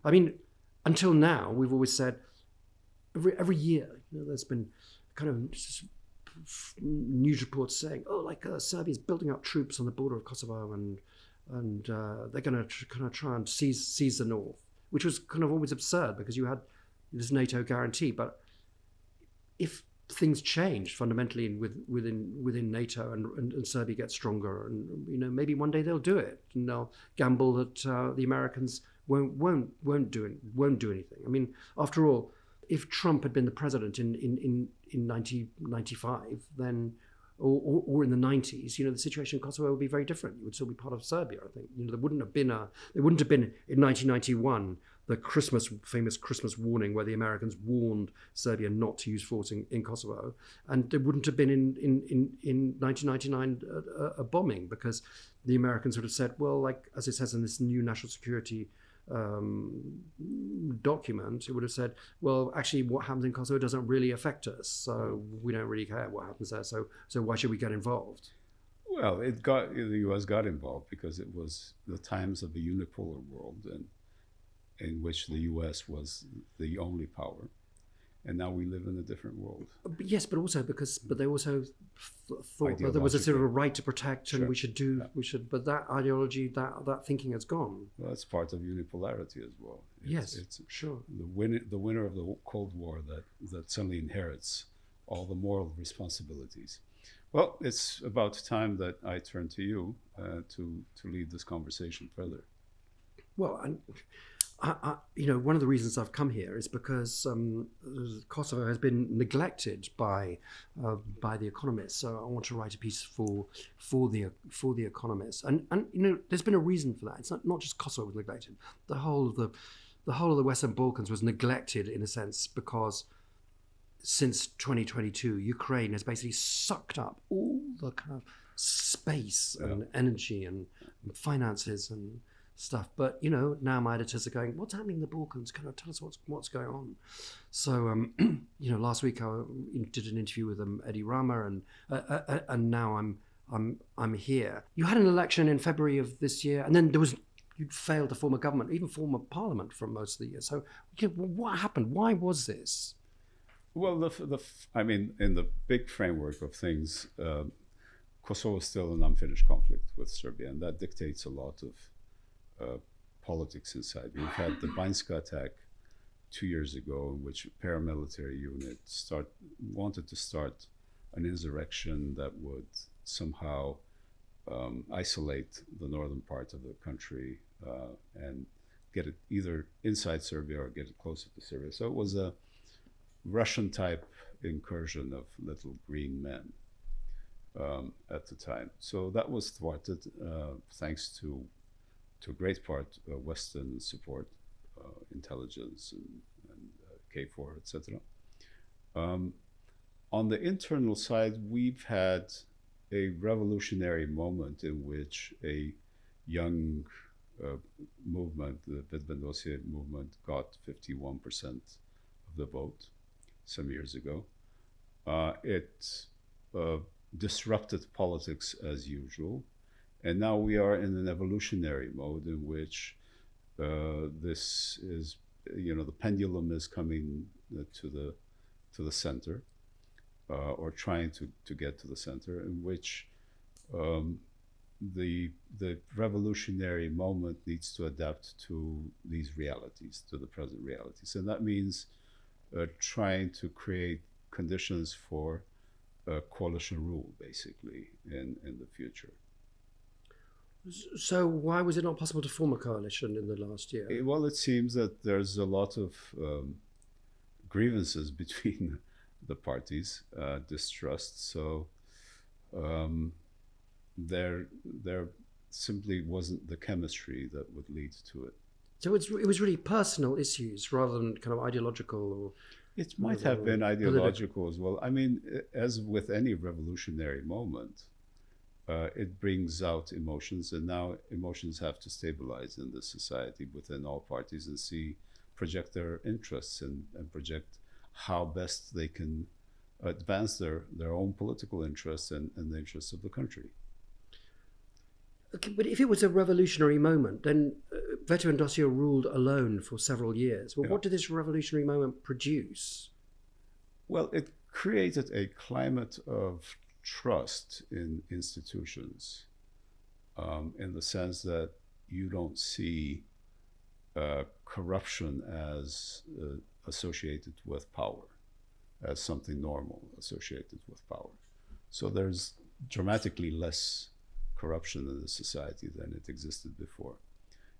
I mean, until now, we've always said every year, there's been kind of news reports saying, Serbia's building up troops on the border of Kosovo, and they're going to kind of try and seize the north, which was kind of always absurd because you had this NATO guarantee. But if things change fundamentally within NATO and Serbia gets stronger, and maybe one day they'll do it, and they'll gamble that the Americans won't do anything. I mean, after all, if Trump had been the president in 1995, then or in the 90s, the situation in Kosovo would be very different. You would still be part of Serbia, I think. There wouldn't have been in 1991 the famous Christmas warning, where the Americans warned Serbia not to use force in Kosovo, and there wouldn't have been in 1999 a bombing, because the Americans would have said, well, like as it says in this new national security document, it would have said, well, actually what happens in Kosovo doesn't really affect us, so we don't really care what happens there, so why should we get involved?
Well, the U.S. got involved because it was the times of a unipolar world, and in which the U.S. was the only power, and now we live in a different world.
Yes, but they also thought that there was a sort of a right to protect, and
sure.
But that ideology, that thinking has gone.
Well, it's part of unipolarity as well.
It's sure.
The winner of the Cold War that suddenly inherits all the moral responsibilities. Well, it's about time that I turn to you to lead this conversation further.
Well, I, one of the reasons I've come here is because Kosovo has been neglected by the economists. So I want to write a piece for the economists, and there's been a reason for that. It's not just Kosovo was neglected. The whole of the Western Balkans was neglected in a sense, because since 2022, Ukraine has basically sucked up all the kind of space and energy and finances and stuff. But now my editors are going, what's happening in the Balkans? Kind of tell us what's going on. So last week I did an interview with Eddie Rama, and now I'm here. You had an election in February of this year, and then you failed to form a government, even form a parliament for most of the year. So what happened? Why was this?
Well, in the big framework of things, Kosovo is still an unfinished conflict with Serbia, and that dictates a lot of politics inside. We've had the Banjska attack 2 years ago, in which a paramilitary unit wanted to start an insurrection that would somehow isolate the northern part of the country and get it either inside Serbia or get it closer to Serbia. So it was a Russian-type incursion of little green men at the time. So that was thwarted thanks to a great part Western support, intelligence and KFOR, etc. On the internal side, we've had a revolutionary moment in which a young movement, the Vetëvendosje movement, got 51% of the vote some years ago. It disrupted politics as usual, and now we are in an evolutionary mode in which this is, the pendulum is coming to the center, or trying to get to the center, in which the revolutionary moment needs to adapt to these realities, to the present realities, and that means trying to create conditions for coalition rule, basically, in the future.
So why was it not possible to form a coalition in the last year?
Well, it seems that there's a lot of grievances between the parties, distrust. So there simply wasn't the chemistry that would lead to it.
So it was really personal issues rather than kind of ideological, or
it might have been ideological as well. I mean, as with any revolutionary moment, it brings out emotions, and now emotions have to stabilize in the society within all parties and project their interests and project how best they can advance their own political interests and the interests of the country.
Okay, but if it was a revolutionary moment, then Vetëvendosje ruled alone for several years. Well, what did this revolutionary moment produce?
Well, it created a climate of trust in institutions, in the sense that you don't see corruption as associated with power, as something normal associated with power. So there's dramatically less corruption in the society than it existed before.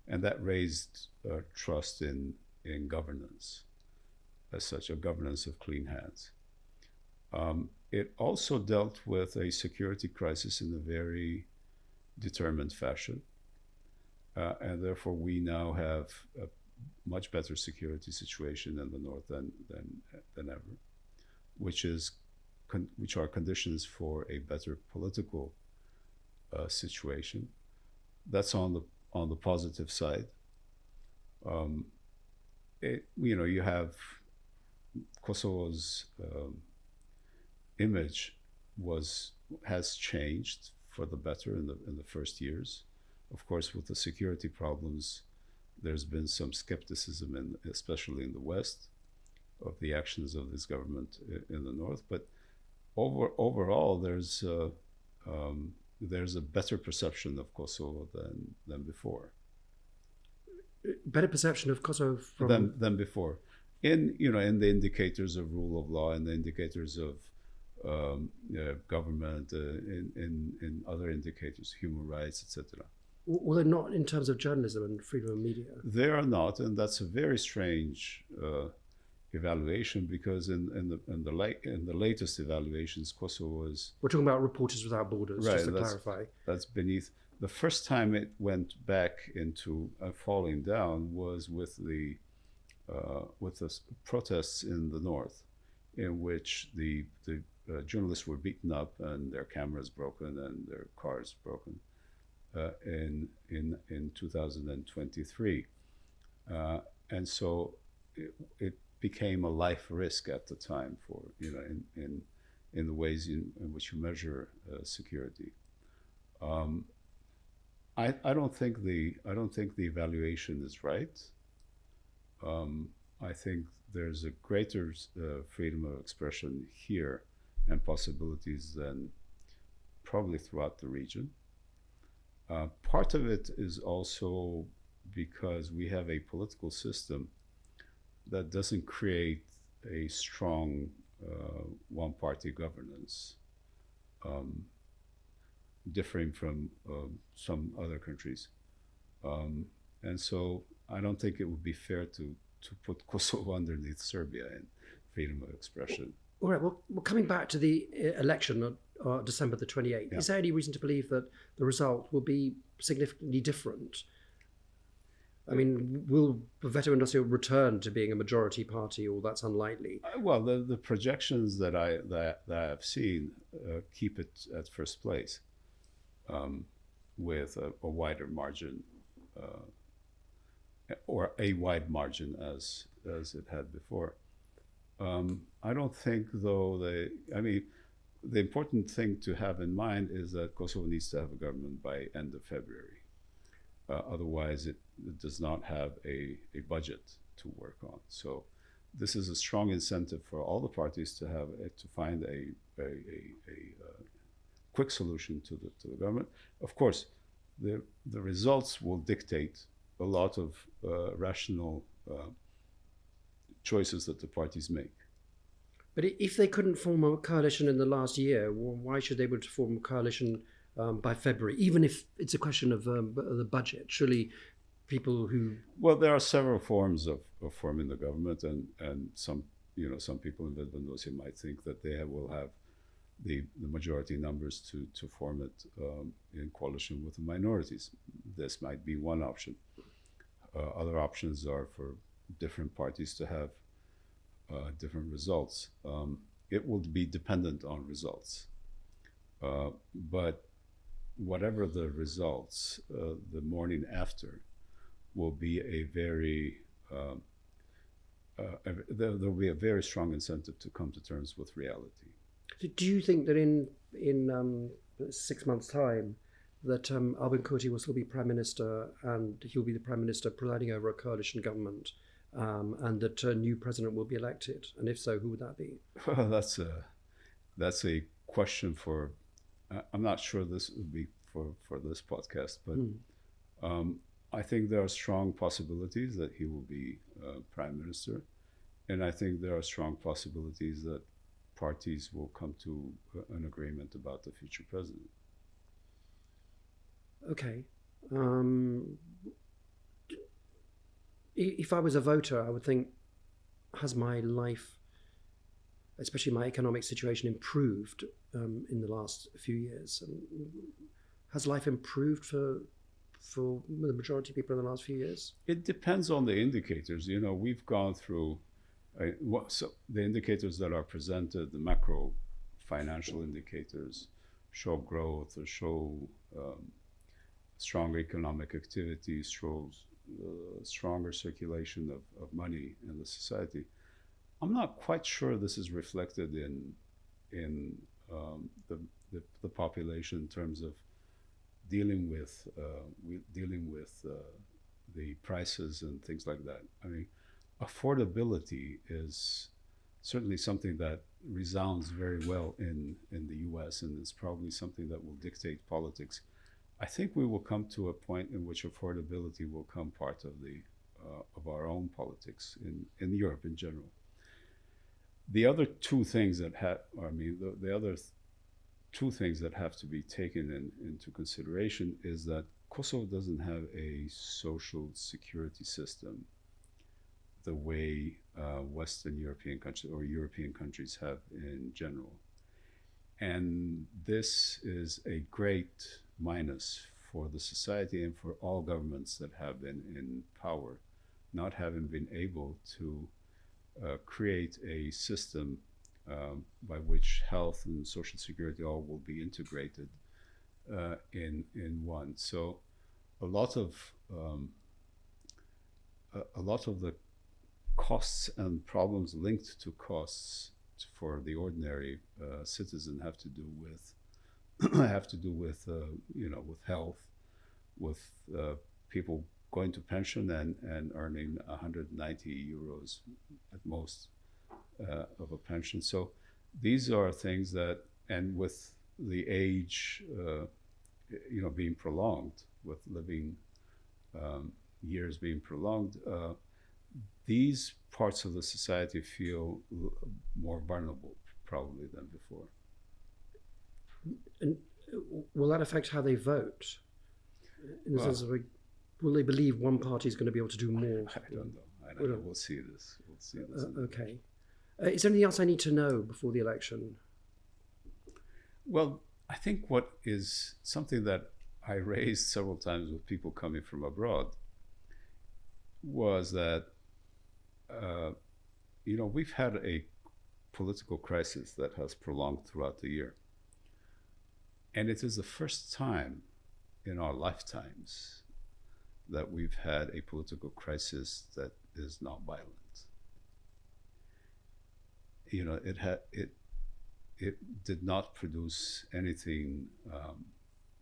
And that raised trust in governance, as such, a governance of clean hands. It also dealt with a security crisis in a very determined fashion. And therefore we now have much better security situation in the north than ever, which are conditions for a better political situation. That's on the positive side. You have Kosovo's image has changed for the better in the first years. Of course, with the security problems, there's been some skepticism, especially in the West, of the actions of this government in the North. But overall, there's a better perception of Kosovo than before.
Better perception of Kosovo
than before, in the indicators of rule of law and the indicators of government, in other indicators, human rights, etc.
Although not in terms of journalism and freedom of media.
They are not, and that's a very strange evaluation, because in the latest evaluations, Kosovo is...
We're talking about Reporters Without Borders,
right,
just to clarify.
That's beneath. The first time it went back into falling down was with the protests in the north, in which the journalists were beaten up and their cameras broken and their cars broken in 2023, and so it became a life risk at the time for in the ways in which you measure security. I don't think the evaluation is right. I think there's a greater freedom of expression here and possibilities than probably throughout the region. Part of it is also because we have a political system that doesn't create a strong one-party governance, differing from some other countries. And so I don't think it would be fair to put Kosovo underneath Serbia in freedom of expression.
All right, well, coming back to the election on December the 28th, yeah. Is there any reason to believe that the result will be significantly different? I mean, will Vetëvendosje return to being a majority party, or that's unlikely?
Well, the projections that I have seen keep it at first place, with a wider margin, or a wide margin as it had before. I don't think, though, the important thing to have in mind is that Kosovo needs to have a government by end of February. Otherwise, it does not have a budget to work on. So this is a strong incentive for all the parties to find a quick solution to the government. Of course, the results will dictate a lot of rational choices that the parties make.
But if they couldn't form a coalition in the last year, why should they be able to form a coalition by February, even if it's a question of the budget? Surely people who...
Well, there are several forms of forming the government, and some people in Vetëvendosje might think that they will have the majority numbers to form it in coalition with the minorities. This might be one option. Other options are for different parties to have different results. It will be dependent on results. But whatever the results, the morning after will be there will be a very strong incentive to come to terms with reality.
Do you think that in 6 months' time that Albin Kurti will still be Prime Minister, and he'll be the Prime Minister presiding over a coalition government, and that a new president will be elected? And if so, who would that be?
Well, that's a question for... I'm not sure this would be for this podcast, but I think there are strong possibilities that he will be Prime Minister, and I think there are strong possibilities that parties will come to an agreement about the future president.
Okay. If I was a voter, I would think, has my life, especially my economic situation, improved in the last few years? Has life improved for for the majority of people in the last few years?
It depends on the indicators. You know, we've gone through so the indicators that are presented, the macro financial indicators, show growth or show strong economic activity, shows stronger circulation of money in the society. I'm not quite sure this is reflected in the population in terms of dealing with the prices and things like that. I mean, affordability is certainly something that resounds very well in the US, and it's probably something that will dictate politics. I think we will come to a point in which affordability will come part of our own politics in Europe in general. The other two things that two things that have to be taken into consideration is that Kosovo doesn't have a social security system the way Western European countries or European countries have in general. And this is a great minus for the society and for all governments that have been in power, not having been able to create a system by which health and social security all will be integrated in one. So a lot of the costs and problems linked to costs for the ordinary citizen have to do with with health, with people going to pension and earning 190 euros at most of a pension. So these are things that, and with the age being prolonged, with living years being prolonged, these parts of the society feel more vulnerable probably than before.
And will that affect how they vote? In the sense of, will they believe one party is going to be able to do more?
I don't know. We'll see this.
Okay. Is there anything else I need to know before the election?
Well, I think what is something that I raised several times with people coming from abroad was that we've had a political crisis that has prolonged throughout the year. And it is the first time in our lifetimes that we've had a political crisis that is not violent. It did not produce anything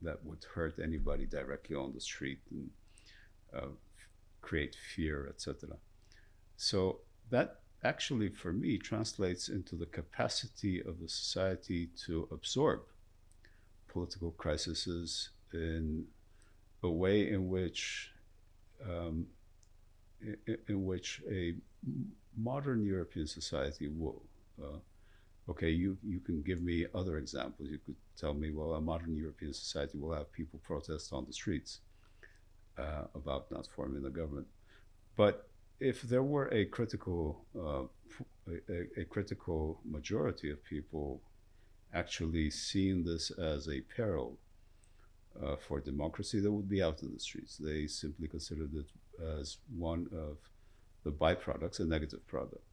that would hurt anybody directly on the street and create fear, etc. So that actually, for me, translates into the capacity of the society to absorb political crises in a way in which a modern European society will. Okay, you can give me other examples. You could tell me, well, a modern European society will have people protest on the streets about not forming the government. But if there were a critical majority of people actually seeing this as a peril for democracy, they would be out in the streets. They simply considered it as one of the byproducts, a negative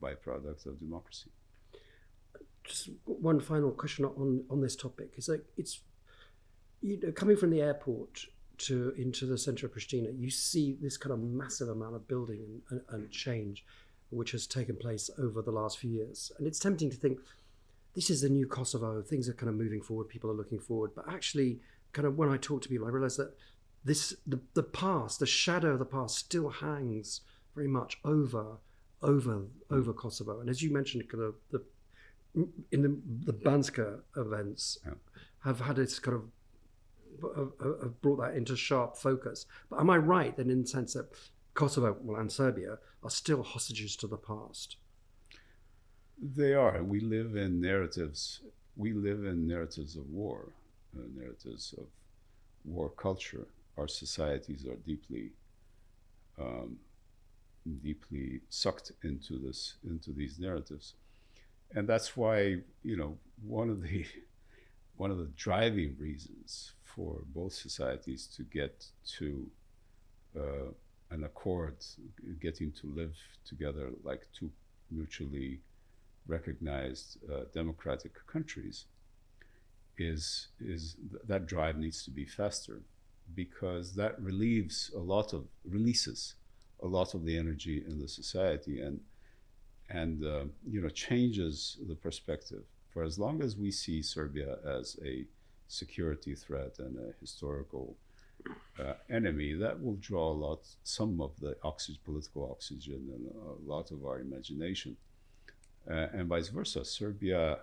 byproduct of democracy.
Just one final question on this topic. It's coming from the airport into the center of Pristina, you see this kind of massive amount of building and change which has taken place over the last few years. And it's tempting to think this is the new Kosovo, things are kind of moving forward, people are looking forward. But actually, kind of when I talk to people, I realize that the past, the shadow of the past still hangs very much over Kosovo. And as you mentioned, kind of the Banska events have had this kind of have brought that into sharp focus. But am I right then in the sense that Kosovo, and Serbia are still hostages to the past?
They are. We live in narratives. We live in narratives of war, narratives of war culture. Our societies are deeply sucked into these narratives. And that's why, one of one of the driving reasons for both societies to get to an accord, getting to live together like two mutually recognized democratic countries, is that drive needs to be faster, because that releases a lot of the energy in the society, and changes the perspective. For as long as we see Serbia as a security threat and a historical enemy, that will draw some of the political oxygen and a lot of our imagination. And vice versa. Serbia,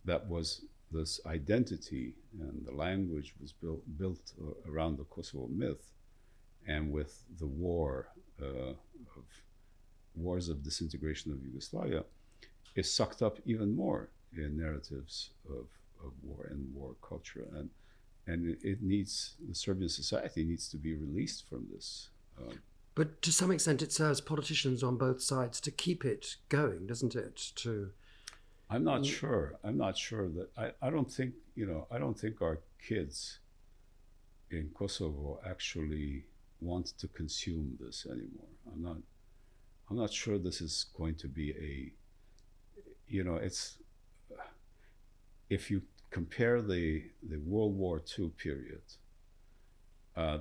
that was this identity, and the language was built around the Kosovo myth, and with the wars of disintegration of Yugoslavia, is sucked up even more in narratives of war and war culture, and the Serbian society needs to be released from this.
But to some extent, it serves politicians on both sides to keep it going, doesn't it?
I'm not sure that I don't think our kids in Kosovo actually want to consume this anymore. I'm not sure this is going to be it's, if you compare the World War II period,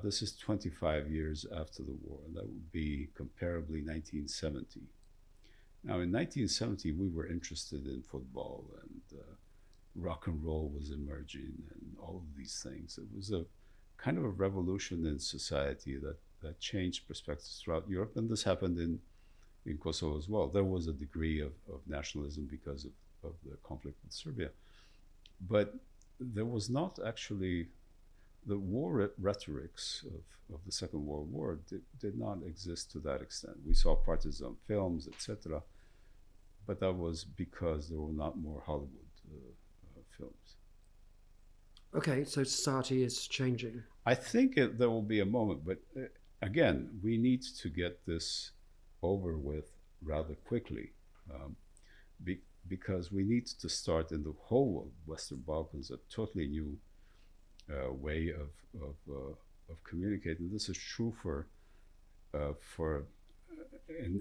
this is 25 years after the war. That would be comparably 1970. Now, in 1970, we were interested in football, and rock and roll was emerging, and all of these things. It was a kind of a revolution in society that changed perspectives throughout Europe, and this happened in Kosovo as well. There was a degree of nationalism because of the conflict with Serbia, but there was not actually the war rhetorics of the Second World War did not exist to that extent. We saw partisan films, etc., but that was because there were not more Hollywood films.
Okay, so society is changing.
I think there will be a moment, but again, we need to get this over with rather quickly, because we need to start in the whole of Western Balkans a totally new way of communicating. This is true for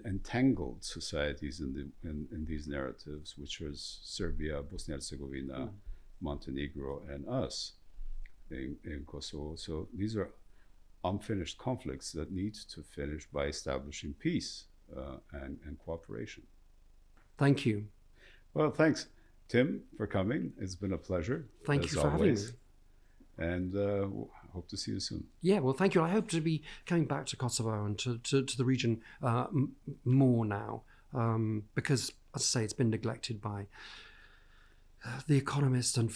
entangled societies in these narratives, which is Serbia, Bosnia and Herzegovina, Montenegro, and us in Kosovo. So these are unfinished conflicts that need to finish by establishing peace and cooperation.
Thank you.
Well, thanks, Tim, for coming. It's been a pleasure.
Thank you for having me.
And hope to see you soon.
Yeah, well, thank you. I hope to be coming back to Kosovo and to the region more now, because, as I say, it's been neglected by The Economist and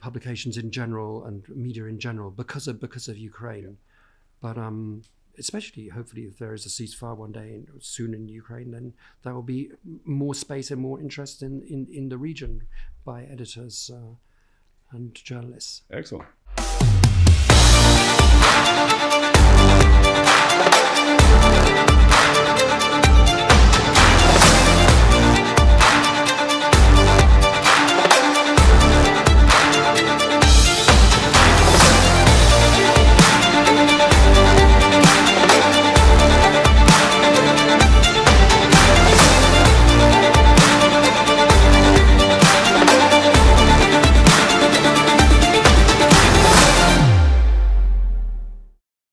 publications in general and media in general because of Ukraine. But especially, hopefully, if there is a ceasefire one day soon in Ukraine, then there will be more space and more interest in the region by editors and journalists.
Excellent.